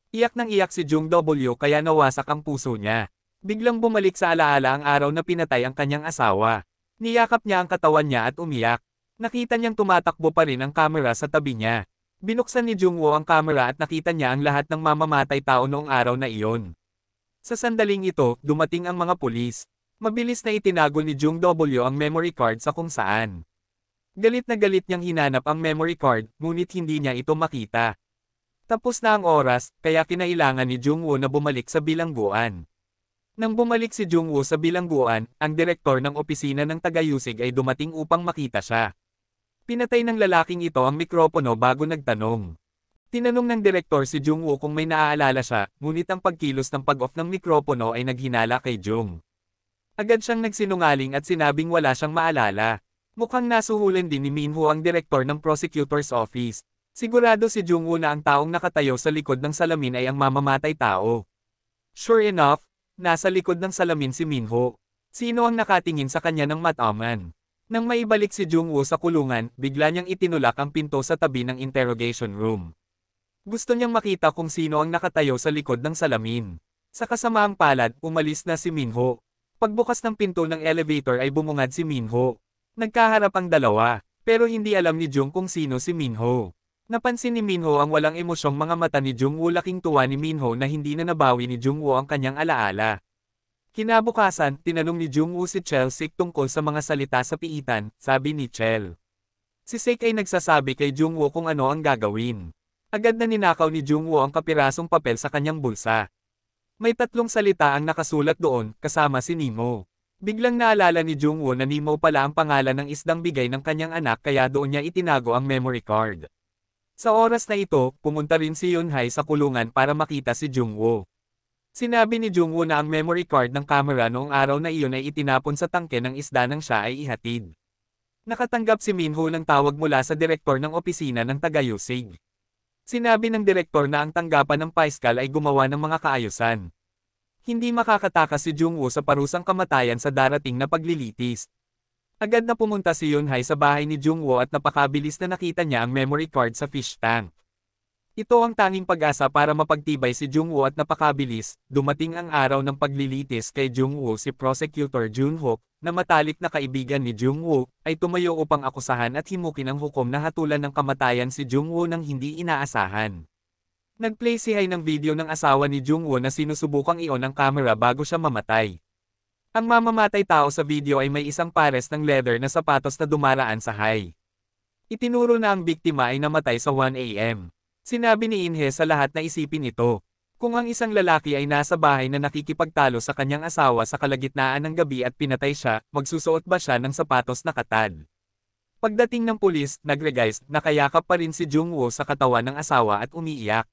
Speaker 1: Iyak nang iyak si Jung W kaya nawasak ang puso niya. Biglang bumalik sa alaala ang araw na pinatay ang kanyang asawa. Niyakap niya ang katawan niya at umiyak. Nakita niyang tumatakbo pa rin ang kamera sa tabi niya. Binuksan ni Jungwoo ang kamera at nakita niya ang lahat ng mamamatay tao noong araw na iyon. Sa sandaling ito, dumating ang mga pulis. Mabilis na itinago ni Jung W ang memory card sa kung saan. Galit na galit niyang hinanap ang memory card, ngunit hindi niya ito makita. Tapos na ang oras, kaya kinailangan ni Jungwoo na bumalik sa bilangguan. Nang bumalik si Jungwoo sa bilangguan, ang direktor ng opisina ng tagayusig ay dumating upang makita siya. Pinatay ng lalaking ito ang mikropono bago nagtanong. Tinanong ng direktor si Jungwoo kung may naaalala siya, ngunit ang pagkilos ng pag-off ng mikropono ay naghinala kay Jung. Agad siyang nagsinungaling at sinabing wala siyang maalala. Mukhang nasuhulan din ni Minho ang direktor ng prosecutor's office. Sigurado si Jungwoo na ang taong nakatayo sa likod ng salamin ay ang mamamatay tao. Sure enough, nasa likod ng salamin si Minho. Sino ang nakatingin sa kanya ng mataman? Nang maibalik si Jungwoo sa kulungan, bigla niyang itinulak ang pinto sa tabi ng interrogation room. Gusto niyang makita kung sino ang nakatayo sa likod ng salamin. Sa kasamaang palad, umalis na si Minho. Pagbukas ng pinto ng elevator ay bumungad si Minho. Nagkaharap ang dalawa, pero hindi alam ni Jung kung sino si Minho. Napansin ni Minho ang walang emosyong mga mata ni Jungwoo, laking tuwa ni Minho na hindi na nabawi ni Jungwoo ang kanyang alaala. Kinabukasan, tinanong ni Jungwoo si Chel Sik tungkol sa mga salita sa piitan, sabi ni Chel. Si Sik ay nagsasabi kay Jungwoo kung ano ang gagawin. Agad na ninakaw ni Jungwoo ang kapirasong papel sa kanyang bulsa. May 3 salita ang nakasulat doon, kasama si Nemo. Biglang naalala ni Jungwoo na Nemo pala ang pangalan ng isdang bigay ng kanyang anak kaya doon niya itinago ang memory card. Sa oras na ito, pumunta rin si Yunhai sa kulungan para makita si Jungwoo. Sinabi ni Jungwoo na ang memory card ng kamera noong araw na iyon ay itinapon sa tangke ng isda nang siya ay ihatid. Nakatanggap si Minho ng tawag mula sa direktor ng opisina ng tagayusig. Sinabi ng direktor na ang tanggapan ng Paiskal ay gumawa ng mga kaayusan. Hindi makakatakas si Jungwoo sa parusang kamatayan sa darating na paglilitis. Agad na pumunta si Yunhai sa bahay ni Jungwoo at napakabilis na nakita niya ang memory card sa fish tank. Ito ang tanging pag-asa para mapagtibay si Jungwoo at napakabilis, dumating ang araw ng paglilitis kay Jungwoo. Si Prosecutor Junhook, na matalik na kaibigan ni Jungwoo, ay tumayo upang akusahan at himukin ang hukom na hatulan ng kamatayan si Jungwoo nang hindi inaasahan. Nag-play si Hai ng video ng asawa ni Jungwoo na sinusubukang i-on ang camera bago siya mamatay. Ang mamamatay tao sa video ay may isang pares ng leather na sapatos na dumaraan sa Hai. Itinuro na ang biktima ay namatay sa 1 AM. Sinabi ni Inhe sa lahat na isipin ito. Kung ang isang lalaki ay nasa bahay na nakikipagtalo sa kanyang asawa sa kalagitnaan ng gabi at pinatay siya, magsusuot ba siya ng sapatos na katad? Pagdating ng pulis, nagreguise, nakayakap pa rin si Jungwoo sa katawan ng asawa at umiiyak.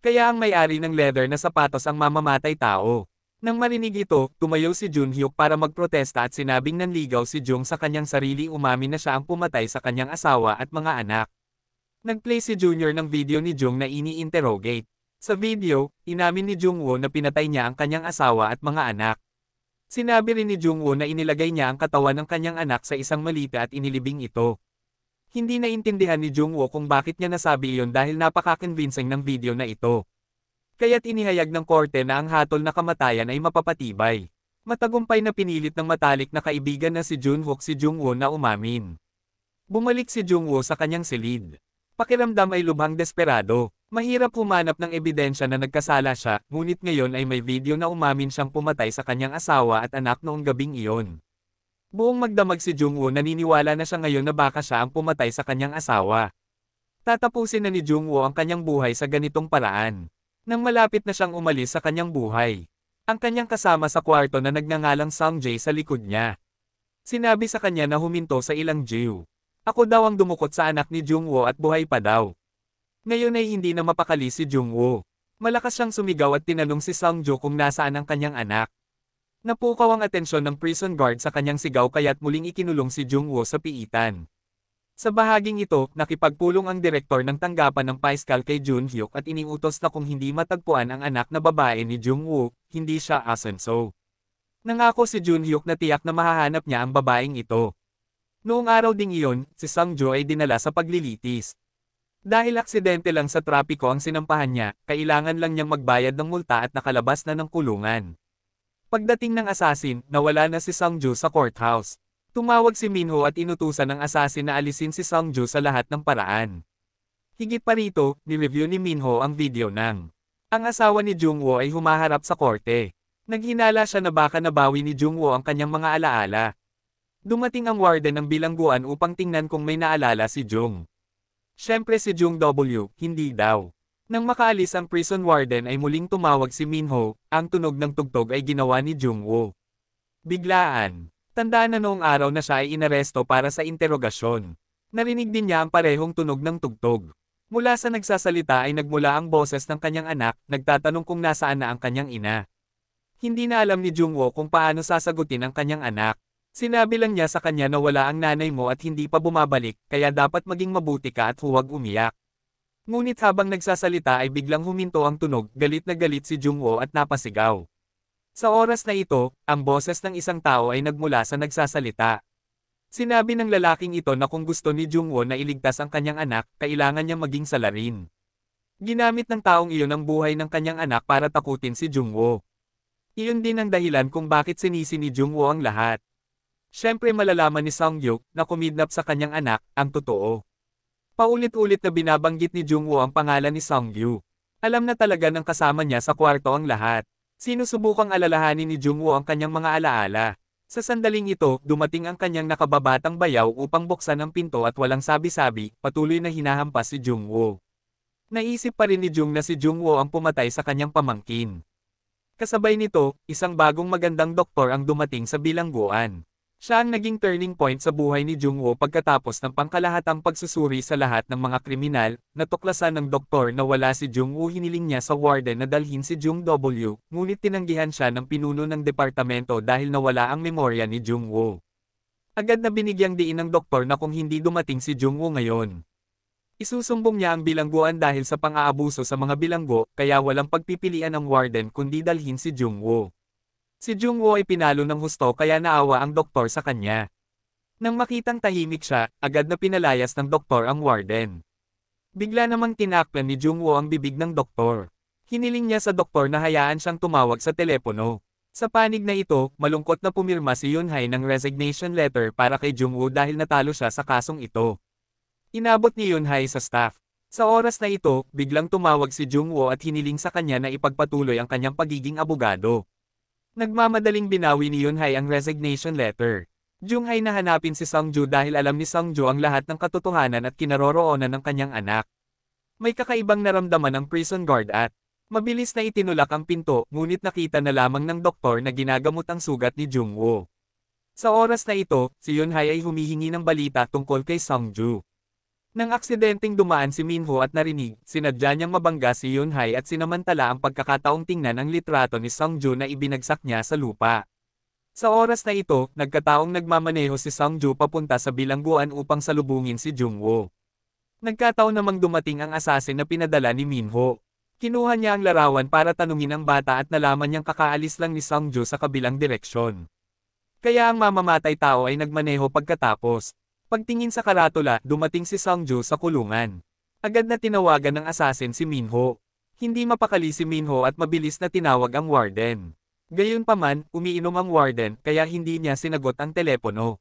Speaker 1: Kaya ang may-ari ng leather na sapatos ang mamamatay tao. Nang marinig ito, tumayo si Junhyuk para magprotesta at sinabing nanligaw si Jung sa kanyang sarili, umamin na siya ang pumatay sa kanyang asawa at mga anak. Nag-play si Junior ng video ni Jung na ini-interrogate. Sa video, inamin ni Jungwoo na pinatay niya ang kanyang asawa at mga anak. Sinabi rin ni Jungwoo na inilagay niya ang katawan ng kanyang anak sa isang malita at inilibing ito. Hindi naintindihan ni Jungwoo kung bakit niya nasabi iyon dahil napaka-convincing ng video na ito. Kaya't inihayag ng korte na ang hatol na kamatayan ay mapapatibay. Matagumpay na pinilit ng matalik na kaibigan na si Junhook si Jungwoo na umamin. Bumalik si Jungwoo sa kanyang silid. Pakiramdam ay lubhang desperado. Mahirap humanap ng ebidensya na nagkasala siya, ngunit ngayon ay may video na umamin siyang pumatay sa kanyang asawa at anak noong gabing iyon. Buong magdamag si Jungwoo naniniwala na siya ngayon na baka siya ang pumatay sa kanyang asawa. Tatapusin na ni Jungwoo ang kanyang buhay sa ganitong paraan. Nang malapit na siyang umalis sa kanyang buhay, ang kanyang kasama sa kwarto na nagngangalang Sungjae sa likod niya. Sinabi sa kanya na huminto sa ilang Jew. Ako daw ang dumukot sa anak ni Jungwoo at buhay pa daw. Ngayon ay hindi na mapakali si Jungwoo. Malakas siyang sumigaw at tinanong si Sungjo kung nasaan ang kanyang anak. Napukaw ang atensyon ng prison guard sa kanyang sigaw kaya't muling ikinulong si Jungwoo sa piitan. Sa bahaging ito, nakipagpulong ang direktor ng tanggapan ng paiskal kay Junhyuk at iniutos na kung hindi matagpuan ang anak na babae ni Jungwoo, hindi siya asenso. Nangako si Junhyuk na tiyak na mahahanap niya ang babaeng ito. Noong araw ding iyon, si Sungjo ay dinala sa paglilitis. Dahil aksidente lang sa trapiko ang sinampahan niya, kailangan lang niyang magbayad ng multa at nakalabas na ng kulungan. Pagdating ng asasin, nawala na si Sungjo sa courthouse. Tumawag si Minho at inutusan ng asasin na alisin si Sungjo sa lahat ng paraan. Higit pa rito, ni-review ni Minho ang video ng ang asawa ni Jungwoo ay humaharap sa korte. Naghinala siya na baka nabawi ni Jungwoo ang kanyang mga alaala. Dumating ang warden ng bilangguan upang tingnan kung may naalala si Jung. Siyempre si Jung W, hindi daw. Nang makaalis ang prison warden ay muling tumawag si Minho, ang tunog ng tugtog ay ginawa ni Jungwoo. Biglaan. Tandaan na noong araw na siya ay inaresto para sa interogasyon. Narinig din niya ang parehong tunog ng tugtog. Mula sa nagsasalita ay nagmula ang boses ng kanyang anak, nagtatanong kung nasaan na ang kanyang ina. Hindi na alam ni Jungwoo kung paano sasagutin ang kanyang anak. Sinabi lang niya sa kanya na wala ang nanay mo at hindi pa bumabalik, kaya dapat maging mabuti ka at huwag umiyak. Ngunit habang nagsasalita ay biglang huminto ang tunog, galit na galit si Jungwoo at napasigaw. Sa oras na ito, ang boses ng isang tao ay nagmula sa nagsasalita. Sinabi ng lalaking ito na kung gusto ni Jungwoo na iligtas ang kanyang anak, kailangan niya maging salarin. Ginamit ng taong iyon ang buhay ng kanyang anak para takutin si Jungwoo. Iyon din ang dahilan kung bakit sinisi ni Jungwoo ang lahat. Siyempre malalaman ni Sunghyuk na kumidnap sa kanyang anak, ang totoo. Paulit-ulit na binabanggit ni Jungwoo ang pangalan ni Sungyu. Alam na talaga ng kasama niya sa kwarto ang lahat. Sinusubukang alalahanin ni Jungwoo ang kanyang mga alaala. Sa sandaling ito, dumating ang kanyang nakababatang bayaw upang buksan ang pinto at walang sabi-sabi, patuloy na hinahampas si Jungwoo. Naisip pa rin ni Jung na si Jungwoo ang pumatay sa kanyang pamangkin. Kasabay nito, isang bagong magandang doktor ang dumating sa bilangguan. Siya ang naging turning point sa buhay ni Jungwoo pagkatapos ng pangkalahatang pagsusuri sa lahat ng mga kriminal. Natuklasan ng doktor na wala si Jungwoo, hiniling niya sa warden na dalhin si Jung W, ngunit tinanggihan siya ng pinuno ng departamento dahil nawala ang memorya ni Jungwoo. Agad na binigyang diin ng doktor na kung hindi dumating si Jungwoo ngayon, isusumbong niya ang bilangguan dahil sa pang-aabuso sa mga bilanggo, kaya walang pagpipilian ng warden kundi dalhin si Jungwoo. Si Jungwoo ay pinalo ng husto kaya naawa ang doktor sa kanya. Nang makitang tahimik siya, agad na pinalayas ng doktor ang warden. Bigla namang tinakpan ni Jungwoo ang bibig ng doktor. Hiniling niya sa doktor na hayaan siyang tumawag sa telepono. Sa panig na ito, malungkot na pumirma si Yunhai ng resignation letter para kay Jungwoo dahil natalo siya sa kasong ito. Inabot ni Yunhai sa staff. Sa oras na ito, biglang tumawag si Jungwoo at hiniling sa kanya na ipagpatuloy ang kanyang pagiging abogado. Nagmamadaling binawi ni Yunhai ang resignation letter. Junghai na hanapin si Sungju dahil alam ni Sungju ang lahat ng katotohanan at kinaroroonan ng kanyang anak. May kakaibang naramdaman ang prison guard at mabilis na itinulak ang pinto, ngunit nakita na lamang ng doktor na ginagamot ang sugat ni Jungwoo. Sa oras na ito, si Yunhai ay humihingi ng balita tungkol kay Sungju. Nang aksidenteng dumaan si Minho at narinig, sinadya niyang mabangga si Yunhai at sinamantala ang pagkakataong tingnan ang litrato ni Sungju na ibinagsak niya sa lupa. Sa oras na ito, nagkataong nagmamaneho si Sungju papunta sa bilangguan upang salubungin si Jungwoo. Nagkataon namang dumating ang assassin na pinadala ni Minho. Kinuha niya ang larawan para tanungin ang bata at nalaman niyang kakaalis lang ni Sangjo sa kabilang direksyon. Kaya ang mamamatay tao ay nagmaneho pagkatapos. Pagtingin sa karatula, dumating si Sangjo sa kulungan. Agad na tinawagan ng assassin si Minho. Hindi mapakali si Minho at mabilis na tinawag ang warden. Gayunpaman, umiinom ang warden kaya hindi niya sinagot ang telepono.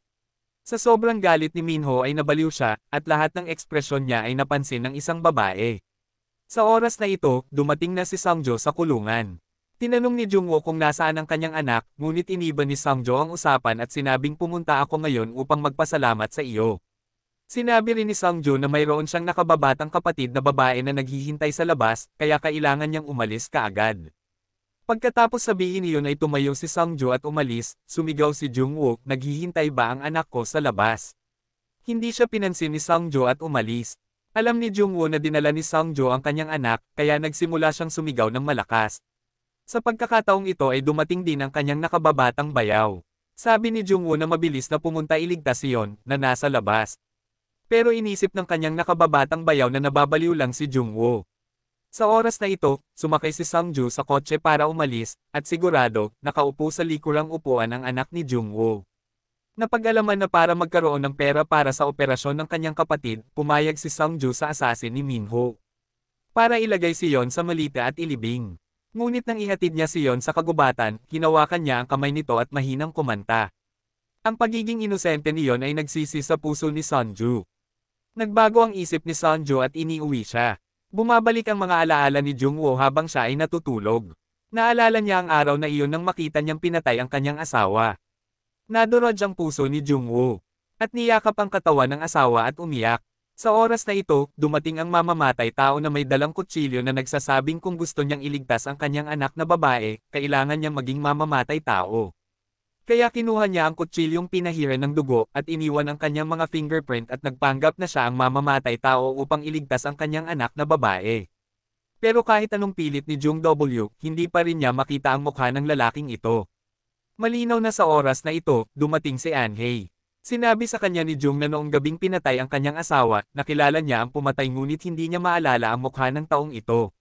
Speaker 1: Sa sobrang galit ni Minho ay nabaliw siya, at lahat ng ekspresyon niya ay napansin ng isang babae. Sa oras na ito, dumating na si Sangjo sa kulungan. Tinanong ni Jungwoo kung nasaan ang kanyang anak, ngunit iniba ni Sangjo ang usapan at sinabing pumunta ako ngayon upang magpasalamat sa iyo. Sinabi rin ni Sangjo na mayroon siyang nakababatang kapatid na babae na naghihintay sa labas, kaya kailangan niyang umalis kaagad. Pagkatapos sabihin iyon ay tumayo si Sangjo at umalis, sumigaw si Jungwoo, naghihintay ba ang anak ko sa labas? Hindi siya pinansin ni Sangjo at umalis. Alam ni Jungwoo na dinala ni Sangjo ang kanyang anak, kaya nagsimula siyang sumigaw ng malakas. Sa pagkakataong ito ay dumating din ang kanyang nakababatang bayaw. Sabi ni Jungwoo na mabilis na pumunta iligtas iyon, na nasa labas. Pero inisip ng kanyang nakababatang bayaw na nababaliw lang si Jungwoo. Sa oras na ito, sumakay si Sangjo sa kotse para umalis, at sigurado, nakaupo sa likurang upuan ang anak ni Jungwoo. Napag-alaman na para magkaroon ng pera para sa operasyon ng kanyang kapatid, pumayag si Sangjo sa assassin ni Minho. Para ilagay si Yon sa malita at ilibing. Ngunit nang ihatid niya si Yon sa kagubatan, hinawakan niya ang kamay nito at mahinang kumanta. Ang pagiging inosente ni Yon ay nagsisi sa puso ni Sangjo. Nagbago ang isip ni Sangjo at iniuwi siya. Bumabalik ang mga alaala ni Jungwoo habang siya ay natutulog. Naalala niya ang araw na iyon nang makita niyang pinatay ang kanyang asawa. Nadurog ang puso ni Jungwoo. At niyakap ang katawan ng asawa at umiyak. Sa oras na ito, dumating ang mamamatay tao na may dalang kutsilyo na nagsasabing kung gusto niyang iligtas ang kanyang anak na babae, kailangan niyang maging mamamatay tao. Kaya kinuha niya ang kutsilyong pinahiran ng dugo at iniwan ang kanyang mga fingerprint at nagpanggap na siya ang mamamatay tao upang iligtas ang kanyang anak na babae. Pero kahit anong pilit ni Jung W, hindi pa rin niya makita ang mukha ng lalaking ito. Malinaw na sa oras na ito, dumating si Anhei. Sinabi sa kanya ni Jung na noong gabing pinatay ang kanyang asawa, nakilala niya ang pumatay ngunit hindi niya maalala ang mukha ng taong ito.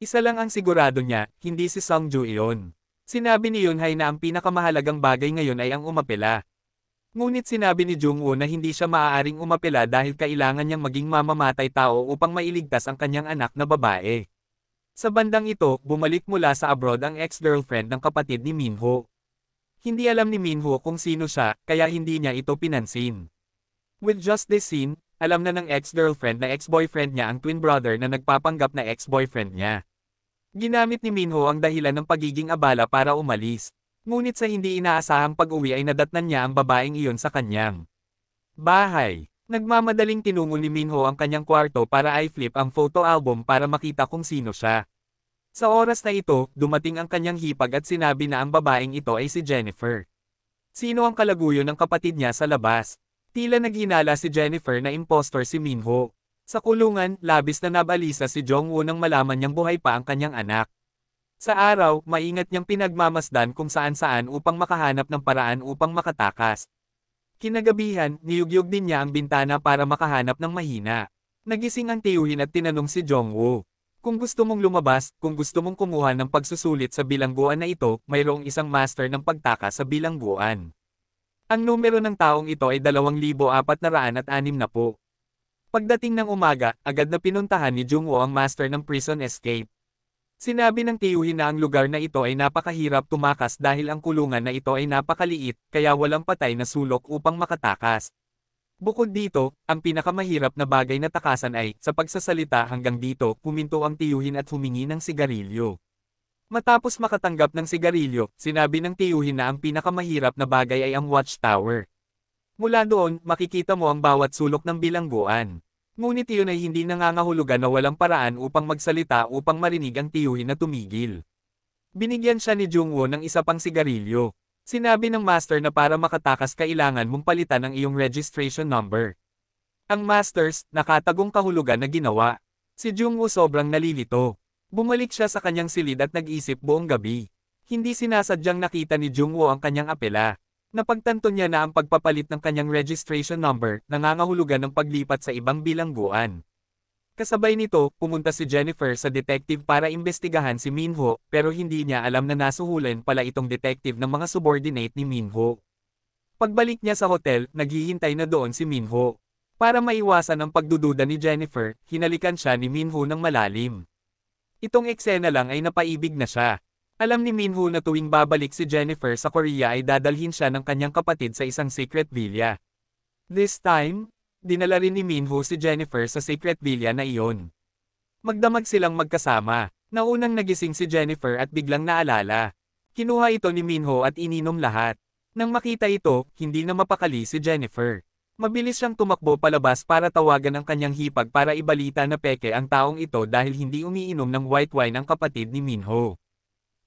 Speaker 1: Isa lang ang sigurado niya, hindi si Sangjo iyon. Sinabi ni Yunhai na ang pinakamahalagang bagay ngayon ay ang umapela. Ngunit sinabi ni Jungwoo na hindi siya maaaring umapela dahil kailangan niyang maging mamamatay tao upang mailigtas ang kanyang anak na babae. Sa bandang ito, bumalik mula sa abroad ang ex-girlfriend ng kapatid ni Minho. Hindi alam ni Minho kung sino siya, kaya hindi niya ito pinansin. With just this scene, alam na ng ex-girlfriend na ex-boyfriend niya ang twin brother na nagpapanggap na ex-boyfriend niya. Ginamit ni Minho ang dahilan ng pagiging abala para umalis. Ngunit sa hindi inaasahang pag-uwi ay nadatnan niya ang babaeng iyon sa kanyang bahay. Nagmamadaling tinungo ni Minho ang kanyang kwarto para i-flip ang photo album para makita kung sino siya. Sa oras na ito, dumating ang kanyang hipag at sinabi na ang babaeng ito ay si Jennifer. Sino ang kalaguyo ng kapatid niya sa labas? Tila naghinala si Jennifer na impostor si Minho. Sa kulungan, labis na nabalisa si Jungwoo nang malaman niyang buhay pa ang kanyang anak. Sa araw, maingat niyang pinagmamasdan kung saan-saan upang makahanap ng paraan upang makatakas. Kinagabihan, niyugyug din niya ang bintana para makahanap ng mahina. Nagising ang tiyuhin at tinanong si Jungwoo. Kung gusto mong lumabas, kung gusto mong kumuha ng pagsusulit sa bilangguan na ito, mayroong isang master ng pagtakas sa bilangguan. Ang numero ng taong ito ay 2,460. Pagdating ng umaga, agad na pinuntahan ni Jungwoo ang master ng prison escape. Sinabi ng tiyuhin na ang lugar na ito ay napakahirap tumakas dahil ang kulungan na ito ay napakaliit, kaya walang patay na sulok upang makatakas. Bukod dito, ang pinakamahirap na bagay na takasan ay, sa pagsasalita hanggang dito, huminto ang tiyuhin at humingi ng sigarilyo. Matapos makatanggap ng sigarilyo, sinabi ng tiyuhin na ang pinakamahirap na bagay ay ang watchtower. Mula doon, makikita mo ang bawat sulok ng bilangguan. Ngunit iyon ay hindi nangangahulugan na walang paraan upang magsalita upang marinig ang tiyuhin na tumigil. Binigyan siya ni Jungwoo ng isa pang sigarilyo. Sinabi ng master na para makatakas kailangan mong palitan ang iyong registration number. Ang masters, nakatagong kahulugan na ginawa. Si Jungwoo sobrang nalilito. Bumalik siya sa kanyang silid at nag-isip buong gabi. Hindi sinasadyang nakita ni Jungwoo ang kanyang apela. Napagtanto niya na ang pagpapalit ng kanyang registration number nangangahulugan ng paglipat sa ibang bilangguan. Kasabay nito, pumunta si Jennifer sa detective para imbestigahan si Minho, pero hindi niya alam na nasuhulan pala itong detective ng mga subordinate ni Minho. Pagbalik niya sa hotel, naghihintay na doon si Minho. Para maiwasan ang pagdududa ni Jennifer, hinalikan siya ni Minho ng malalim. Itong eksena lang ay napaibig na siya. Alam ni Minho na tuwing babalik si Jennifer sa Korea ay dadalhin siya ng kanyang kapatid sa isang secret villa. This time, dinala rin ni Minho si Jennifer sa secret villa na iyon. Magdamag silang magkasama. Naunang nagising si Jennifer at biglang naalala. Kinuha ito ni Minho at ininom lahat. Nang makita ito, hindi na mapakali si Jennifer. Mabilis siyang tumakbo palabas para tawagan ang kanyang hipag para ibalita na peke ang taong ito dahil hindi umiinom ng white wine ang kapatid ni Minho.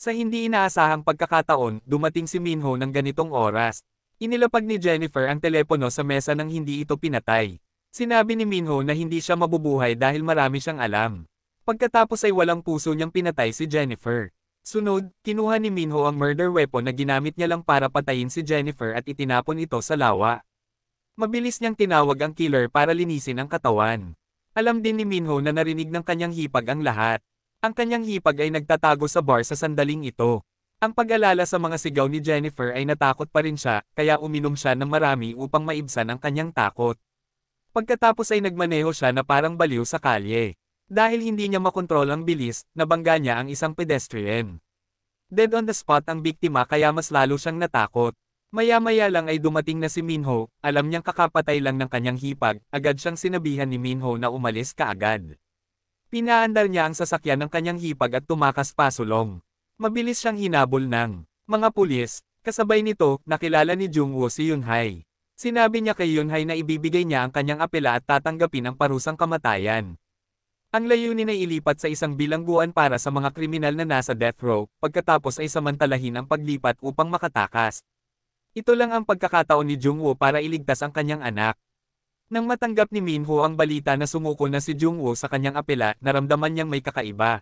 Speaker 1: Sa hindi inaasahang pagkakataon, dumating si Minho ng ganitong oras. Inilapag ni Jennifer ang telepono sa mesa nang hindi ito pinatay. Sinabi ni Minho na hindi siya mabubuhay dahil marami siyang alam. Pagkatapos ay walang puso niyang pinatay si Jennifer. Sunod, kinuha ni Minho ang murder weapon na ginamit niya lang para patayin si Jennifer at itinapon ito sa lawa. Mabilis niyang tinawag ang killer para linisin ang katawan. Alam din ni Minho na narinig ng kanyang hipag ang lahat. Ang kanyang hipag ay nagtatago sa bar sa sandaling ito. Ang pag-alala sa mga sigaw ni Jennifer ay natakot pa rin siya, kaya uminom siya ng marami upang maibsan ang kanyang takot. Pagkatapos ay nagmaneho siya na parang baliw sa kalye. Dahil hindi niya makontrol ang bilis, nabangga niya ang isang pedestrian. Dead on the spot ang biktima kaya mas lalo siyang natakot. Maya-maya lang ay dumating na si Minho, alam niyang kakapatay lang ng kanyang hipag, agad siyang sinabihan ni Minho na umalis kaagad. Pinaandar niya ang sasakyan ng kanyang hipag at tumakas pasulong. Mabilis siyang hinabol ng mga pulis, kasabay nito, nakilala ni Jungwoo si Yunhai. Sinabi niya kay Yunhai na ibibigay niya ang kanyang apela at tatanggapin ang parusang kamatayan. Ang layunin ay ilipat sa isang bilangguan para sa mga kriminal na nasa death row, pagkatapos ay samantalahin ang paglipat upang makatakas. Ito lang ang pagkakataon ni Jungwoo para iligtas ang kanyang anak. Nang matanggap ni Minho ang balita na sumuko na si Jungwoo sa kanyang apela, naramdaman niyang may kakaiba.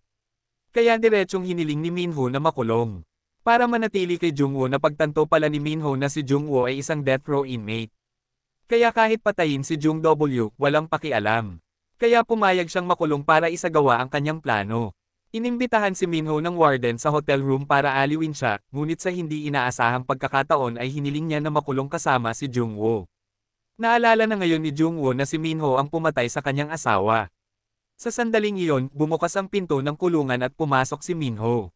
Speaker 1: Kaya diretsong hiniling ni Minho na makulong. Para manatili kay Jungwoo na pagtanto pala ni Minho na si Jungwoo ay isang death row inmate. Kaya kahit patayin si Jung W, walang pakialam. Kaya pumayag siyang makulong para isagawa ang kanyang plano. Inimbitahan si Minho ng warden sa hotel room para aliwin siya, ngunit sa hindi inaasahang pagkakataon ay hiniling niya na makulong kasama si Jungwoo. Naalala na ngayon ni Jungwoo na si Minho ang pumatay sa kanyang asawa. Sa sandaling iyon, bumukas ang pinto ng kulungan at pumasok si Minho.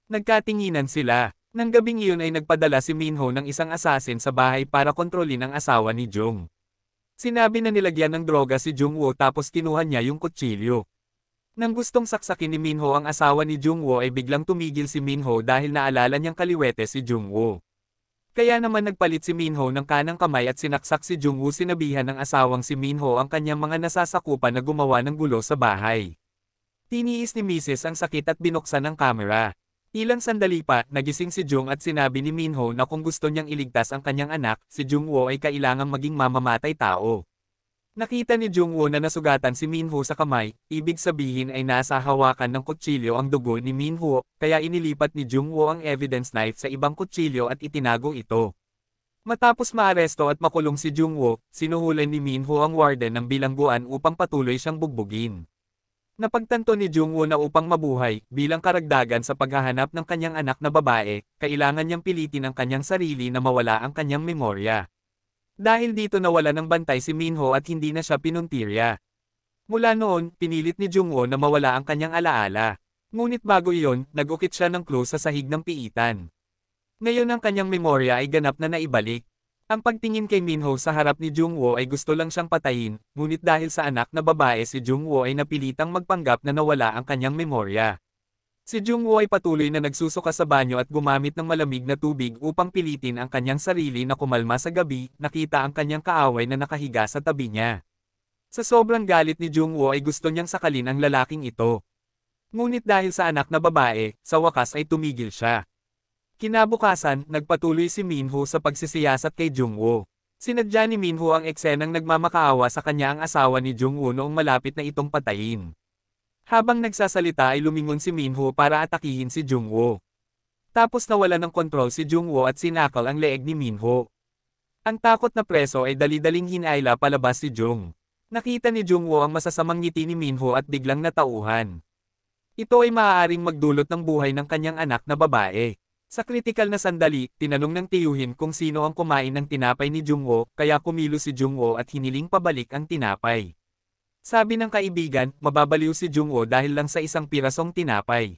Speaker 1: Nagkatinginan sila. Nang gabing iyon ay nagpadala si Minho ng isang assassin sa bahay para kontrolin ang asawa ni Jung. Sinabi na nilagyan ng droga si Jungwoo tapos kinuha niya yung kutsilyo. Nang gustong saksakin ni Minho ang asawa ni Jungwoo ay biglang tumigil si Minho dahil naalala niyang kaliwete si Jungwoo. Kaya naman nagpalit si Minho ng kanang kamay at sinaksak si Jungwoo, sinabihan ng asawang si Minho ang kanyang mga nasasakupan na gumawa ng gulo sa bahay. Tiniis ni Mrs. ang sakit at binuksan ang kamera. Ilang sandali pa, nagising si Jung at sinabi ni Minho na kung gusto niyang iligtas ang kanyang anak, si Jungwoo ay kailangang maging mamamatay tao. Nakita ni Jungwoo na nasugatan si Minho sa kamay, ibig sabihin ay nasa hawakan ng kutsilyo ang dugo ni Minho, kaya inilipat ni Jungwoo ang evidence knife sa ibang kutsilyo at itinago ito. Matapos maaresto at makulong si Jungwoo, sinuhulan ni Minho ang warden ng bilangguan upang patuloy siyang bugbugin. Napagtanto ni Jungwoo na upang mabuhay, bilang karagdagan sa paghahanap ng kanyang anak na babae, kailangan niyang pilitin ang kanyang sarili na mawala ang kanyang memorya. Dahil dito nawala ng bantay si Minho at hindi na siya pinuntirya. Mula noon, pinilit ni Jungwoo na mawala ang kanyang alaala. Ngunit bago iyon, nag-ukit siya ng clue sa sahig ng piitan. Ngayon ang kanyang memorya ay ganap na naibalik. Ang pagtingin kay Minho sa harap ni Jungwoo ay gusto lang siyang patayin, ngunit dahil sa anak na babae si Jungwoo ay napilitang magpanggap na nawala ang kanyang memorya. Si Jungwoo ay patuloy na nagsusuka sa banyo at gumamit ng malamig na tubig upang pilitin ang kanyang sarili na kumalma sa gabi, nakita ang kanyang kaaway na nakahiga sa tabi niya. Sa sobrang galit ni Jungwoo ay gusto niyang sakalin ang lalaking ito. Ngunit dahil sa anak na babae, sa wakas ay tumigil siya. Kinabukasan, nagpatuloy si Minho sa pagsisiyasat kay Jungwoo. Sinadya ni Minho ang eksenang nagmamakaawa sa kanya ang asawa ni Jungwoo noong malapit na itong patayin. Habang nagsasalita ay lumingon si Minho para atakihin si Jungwoo. Tapos nawala ng kontrol si Jungwoo at sinakal ang leeg ni Minho. Ang takot na preso ay dali-daling hinayla palabas si Jung. Nakita ni Jungwoo ang masasamang ngiti ni Minho at biglang natauhan. Ito ay maaaring magdulot ng buhay ng kanyang anak na babae. Sa kritikal na sandali, tinanong ng tiyuhin kung sino ang kumain ng tinapay ni Jungwoo, kaya kumilos si Jungwoo at hiniling pabalik ang tinapay. Sabi ng kaibigan, mababaliw si Jungwoo dahil lang sa isang pirasong tinapay.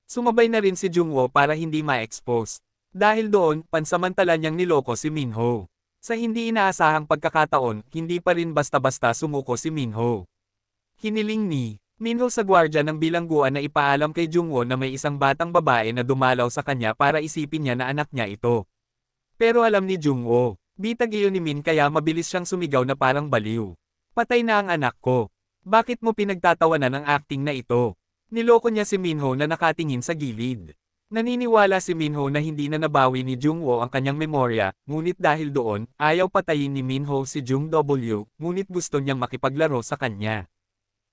Speaker 1: Sumabay na rin si Jungwoo para hindi ma-expose. Dahil doon, pansamantala niyang niloko si Minho. Sa hindi inaasahang pagkakataon, hindi pa rin basta-basta sumuko si Minho. Hiniling ni Minho sa gwardya ng bilangguan na ipaalam kay Jungwoo na may isang batang babae na dumalaw sa kanya para isipin niya na anak niya ito. Pero alam ni Jungwoo, bitag iyon ni Min kaya mabilis siyang sumigaw na parang baliw. Patay na ang anak ko. Bakit mo pinagtatawanan ang acting na ito? Niloko niya si Minho na nakatingin sa gilid. Naniniwala si Minho na hindi na nabawi ni Jungwoo ang kanyang memorya, ngunit dahil doon, ayaw patayin ni Minho si Jung W, ngunit gusto niyang makipaglaro sa kanya.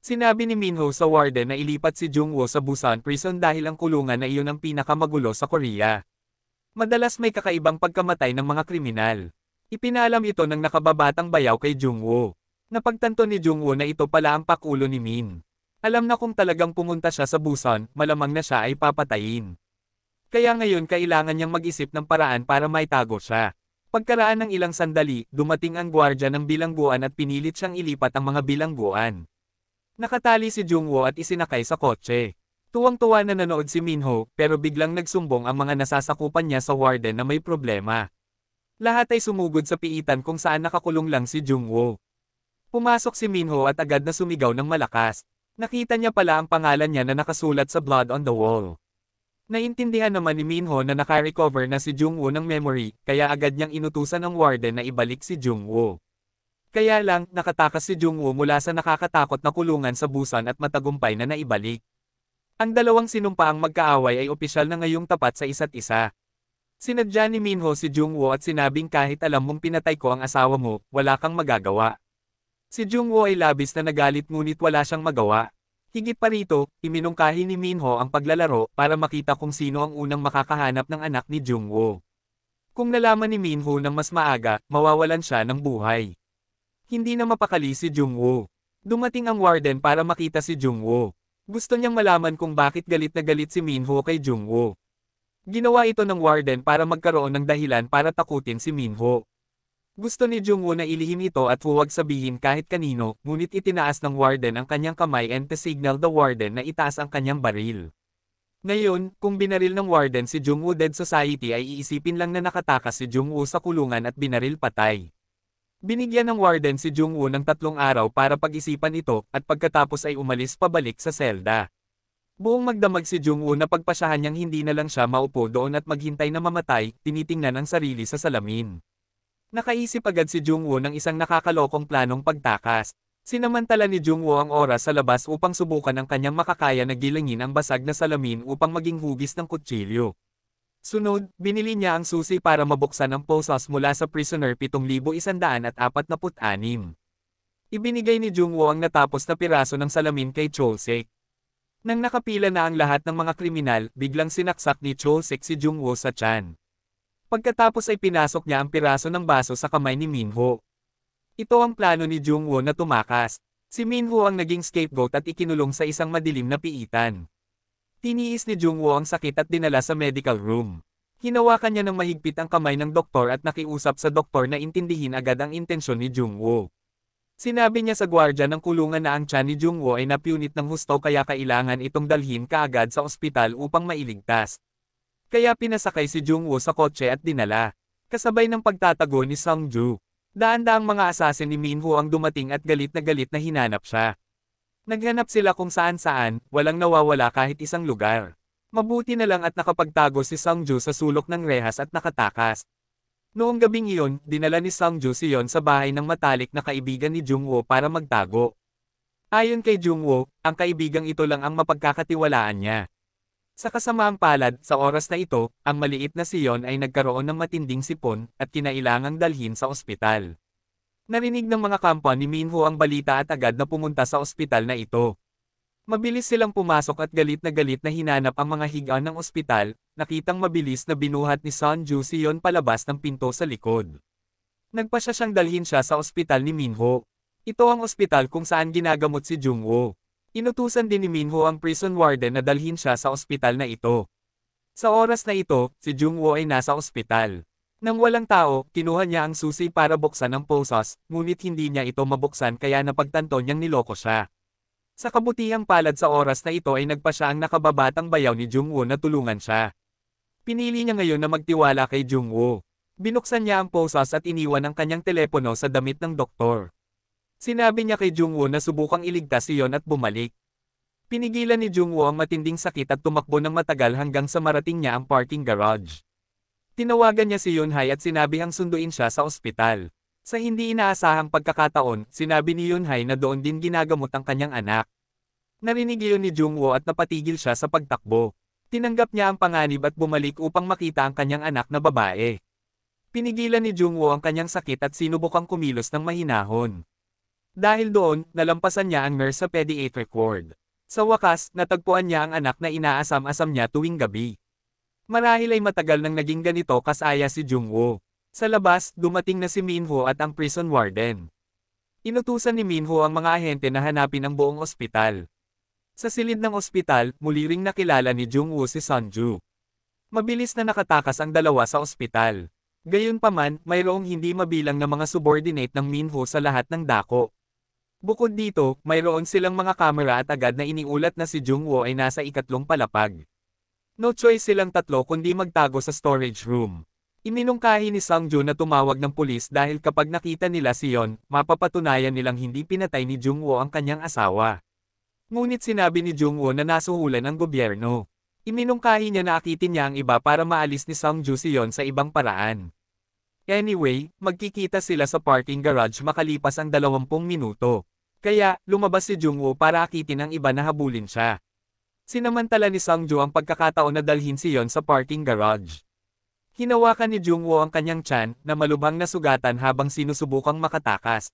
Speaker 1: Sinabi ni Minho sa warden na ilipat si Jungwoo sa Busan Prison dahil ang kulungan na iyon ang pinakamagulo sa Korea. Madalas may kakaibang pagkamatay ng mga kriminal. Ipinalam ito ng nakababatang bayaw kay Jungwoo. Napagtanto ni Jungwoo na ito pala ang pakulo ni Min. Alam na kung talagang pumunta siya sa Busan, malamang na siya ay papatayin. Kaya ngayon kailangan niyang mag-isip ng paraan para maitago siya. Pagkaraan ng ilang sandali, dumating ang gwardya ng bilangguan at pinilit siyang ilipat ang mga bilangguan. Nakatali si Jungwoo at isinakay sa kotse. Tuwang-tuwa na nanood si Minho, pero biglang nagsumbong ang mga nasasakupan niya sa warden na may problema. Lahat ay sumugod sa piitan kung saan nakakulong lang si Jungwoo. Pumasok si Minho at agad na sumigaw ng malakas. Nakita niya pala ang pangalan niya na nakasulat sa blood on the wall. Naintindihan naman ni Minho na naka-recover na si Jungwoo ng memory, kaya agad niyang inutusan ng warden na ibalik si Jungwoo. Kaya lang, nakatakas si Jungwoo mula sa nakakatakot na kulungan sa Busan at matagumpay na naibalik. Ang dalawang sinumpaang magkaaway ay opisyal na ngayong tapat sa isa't isa. Sinadya ni Minho si Jungwoo at sinabing kahit alam mong pinatay ko ang asawa mo, wala kang magagawa. Si Jungwoo ay labis na nagalit ngunit wala siyang magawa. Higit pa rito, iminungkahi ni Minho ang paglalaro para makita kung sino ang unang makakahanap ng anak ni Jungwoo. Kung nalaman ni Minho ng mas maaga, mawawalan siya ng buhay. Hindi na mapakali si Jungwoo. Dumating ang warden para makita si Jungwoo. Gusto niyang malaman kung bakit galit na galit si Minho kay Jungwoo. Ginawa ito ng warden para magkaroon ng dahilan para takutin si Minho. Gusto ni Jungwoo na ilihim ito at huwag sabihin kahit kanino, ngunit itinaas ng warden ang kanyang kamay and to-signal the warden na itaas ang kanyang baril. Ngayon, kung binaril ng warden si Jungwoo Dead Society ay iisipin lang na nakatakas si Jungwoo sa kulungan at binaril patay. Binigyan ng warden si Jungwoo ng 3 araw para pag-isipan ito, at pagkatapos ay umalis pabalik sa selda. Buong magdamag si Jungwoo na pagpasyahan niyang hindi na lang siya maupo doon at maghintay na mamatay, tinitingnan ang sarili sa salamin. Nakaisip agad si Jungwoo ng isang nakakalokong planong pagtakas. Sinamantala ni Jungwoo ang oras sa labas upang subukan ang kanyang makakaya na gilangin ang basag na salamin upang maging hugis ng kutsilyo. Sunod, binili niya ang susi para mabuksan ang posas mula sa prisoner 7,146. Ibinigay ni Jungwoo ang natapos na piraso ng salamin kay Cholsek. Nang nakapila na ang lahat ng mga kriminal, biglang sinaksak ni Cholsek si Jungwoo sa tiyan. Pagkatapos ay pinasok niya ang piraso ng baso sa kamay ni Minho. Ito ang plano ni Jungwoo na tumakas. Si Minho ang naging scapegoat at ikinulong sa isang madilim na piitan. Tiniis ni Jungwoo ang sakit at dinala sa medical room. Hinawakan niya ng mahigpit ang kamay ng doktor at nakiusap sa doktor na intindihin agad ang intensyon ni Jungwoo. Sinabi niya sa gwardya ng kulungan na ang tiyan ni Jungwoo ay napunit ng husto kaya kailangan itong dalhin kaagad sa ospital upang mailigtas. Kaya pinasakay si Jungwoo sa kotse at dinala. Kasabay ng pagtatago ni Sungju. Daan-daang mga asasin ni Minho ang dumating at galit na hinanap siya. Naghanap sila kung saan-saan, walang nawawala kahit isang lugar. Mabuti na lang at nakapagtago si Sungju sa sulok ng rehas at nakatakas. Noong gabing iyon, dinala ni Sungju si Yeon sa bahay ng matalik na kaibigan ni Jungwoo para magtago. Ayon kay Jungwoo, ang kaibigang ito lang ang mapagkakatiwalaan niya. Sa kasamaang palad, sa oras na ito, ang maliit na si Yeon ay nagkaroon ng matinding sipon at kinailangang dalhin sa ospital. Narinig ng mga kampo ni Minho ang balita at agad na pumunta sa ospital na ito. Mabilis silang pumasok at galit na hinanap ang mga higaan ng ospital, nakitang mabilis na binuhat ni Sungju si Yeon palabas ng pinto sa likod. Nagpasya siyang dalhin siya sa ospital ni Minho. Ito ang ospital kung saan ginagamot si Jungwoo. Inutusan din ni Minho ang prison warden na dalhin siya sa ospital na ito. Sa oras na ito, si Jungwoo ay nasa ospital. Nang walang tao, kinuha niya ang susi para buksan ang posas, ngunit hindi niya ito mabuksan kaya napagtanto niyang niloko siya. Sa kabutihang palad sa oras na ito ay nagpa siya ang nakababatang bayaw ni Jungwoo na tulungan siya. Pinili niya ngayon na magtiwala kay Jungwoo. Binuksan niya ang posas at iniwan ang kanyang telepono sa damit ng doktor. Sinabi niya kay Jungwoo na subukang iligtas iyon at bumalik. Pinigilan ni Jungwoo ang matinding sakit at tumakbo ng matagal hanggang sa marating niya ang parking garage. Tinawagan niya si Yunhai at sinabihang sunduin siya sa ospital. Sa hindi inaasahang pagkakataon, sinabi ni Yunhai na doon din ginagamot ang kanyang anak. Narinig iyon ni Jungwoo at napatigil siya sa pagtakbo. Tinanggap niya ang panganib at bumalik upang makita ang kanyang anak na babae. Pinigilan ni Jungwoo ang kanyang sakit at sinubukang kumilos ng mahinahon. Dahil doon, nalampasan niya ang nurse sa pediatric ward. Sa wakas, natagpuan niya ang anak na inaasam-asam niya tuwing gabi. Marahil ay matagal nang naging ganito kasaya si Jungwoo. Sa labas, dumating na si Minho at ang prison warden. Inutusan ni Minho ang mga ahente na hanapin ang buong ospital. Sa silid ng ospital, muli ring nakilala ni Jungwoo si Sunju. Mabilis na nakatakas ang dalawa sa ospital. Gayunpaman, mayroong hindi mabilang na mga subordinate ng Minho sa lahat ng dako. Bukod dito, mayroon silang mga kamera at agad na iniulat na si Jungwoo ay nasa ikatlong palapag. No choice silang tatlo kundi magtago sa storage room. Iminungkahi ni Sungju na tumawag ng pulis dahil kapag nakita nila si Yeon, mapapatunayan nilang hindi pinatay ni Jungwoo ang kanyang asawa. Ngunit sinabi ni Jungwoo na nasuhulan ng gobyerno. Iminungkahi niya na akitin niya ang iba para maalis ni Sungju si Yeon sa ibang paraan. Anyway, magkikita sila sa parking garage makalipas ang 20 minuto. Kaya, lumabas si Jungwoo para akitin ang iba na habulin siya. Sinamantala ni Sungju ang pagkakataon na dalhin si Yeon sa parking garage. Hinawakan ni Jungwoo ang kanyang tiyan na malubhang nasugatan habang sinusubukang makatakas.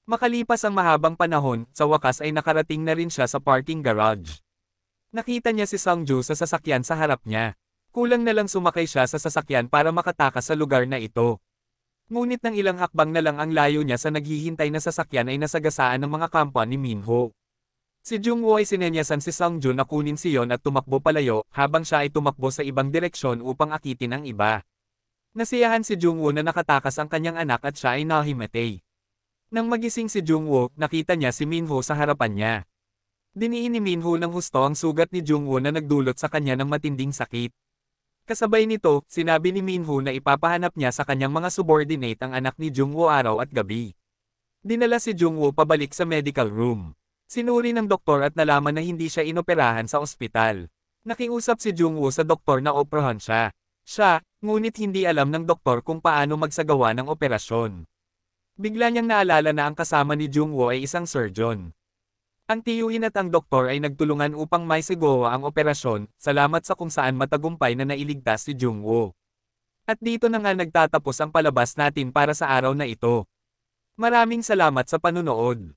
Speaker 1: Makalipas ang mahabang panahon, sa wakas ay nakarating na rin siya sa parking garage. Nakita niya si Sungju sa sasakyan sa harap niya. Kulang na lang sumakay siya sa sasakyan para makatakas sa lugar na ito. Ngunit nang ilang hakbang na lang ang layo niya sa naghihintay na sasakyan ay nasagasaan ng mga kampa ni Minho. Si Jungwoo ay sinenyasan si Sungju na kunin si Yeon at tumakbo palayo habang siya ay tumakbo sa ibang direksyon upang akitin ang iba. Nasiyahan si Jungwoo na nakatakas ang kanyang anak at siya ay nahimatay. Nang magising si Jungwoo, nakita niya si Minho sa harapan niya. Diniin ni Minho ng husto ang sugat ni Jungwoo na nagdulot sa kanya ng matinding sakit. Kasabay nito, sinabi ni Minho na ipapahanap niya sa kanyang mga subordinate ang anak ni Jungwoo araw at gabi. Dinala si Jungwoo pabalik sa medical room. Sinuri ng doktor at nalaman na hindi siya inoperahan sa ospital. Nakiusap si Jungwoo sa doktor na operahan siya. Ngunit hindi alam ng doktor kung paano magsagawa ng operasyon. Bigla niyang naalala na ang kasama ni Jungwoo ay isang surgeon. Ang tiyuhin at ang doktor ay nagtulungan upang maisagawa ang operasyon, salamat sa kung saan matagumpay na nailigtas si Jungwoo. At dito na nga nagtatapos ang palabas natin para sa araw na ito. Maraming salamat sa panunood.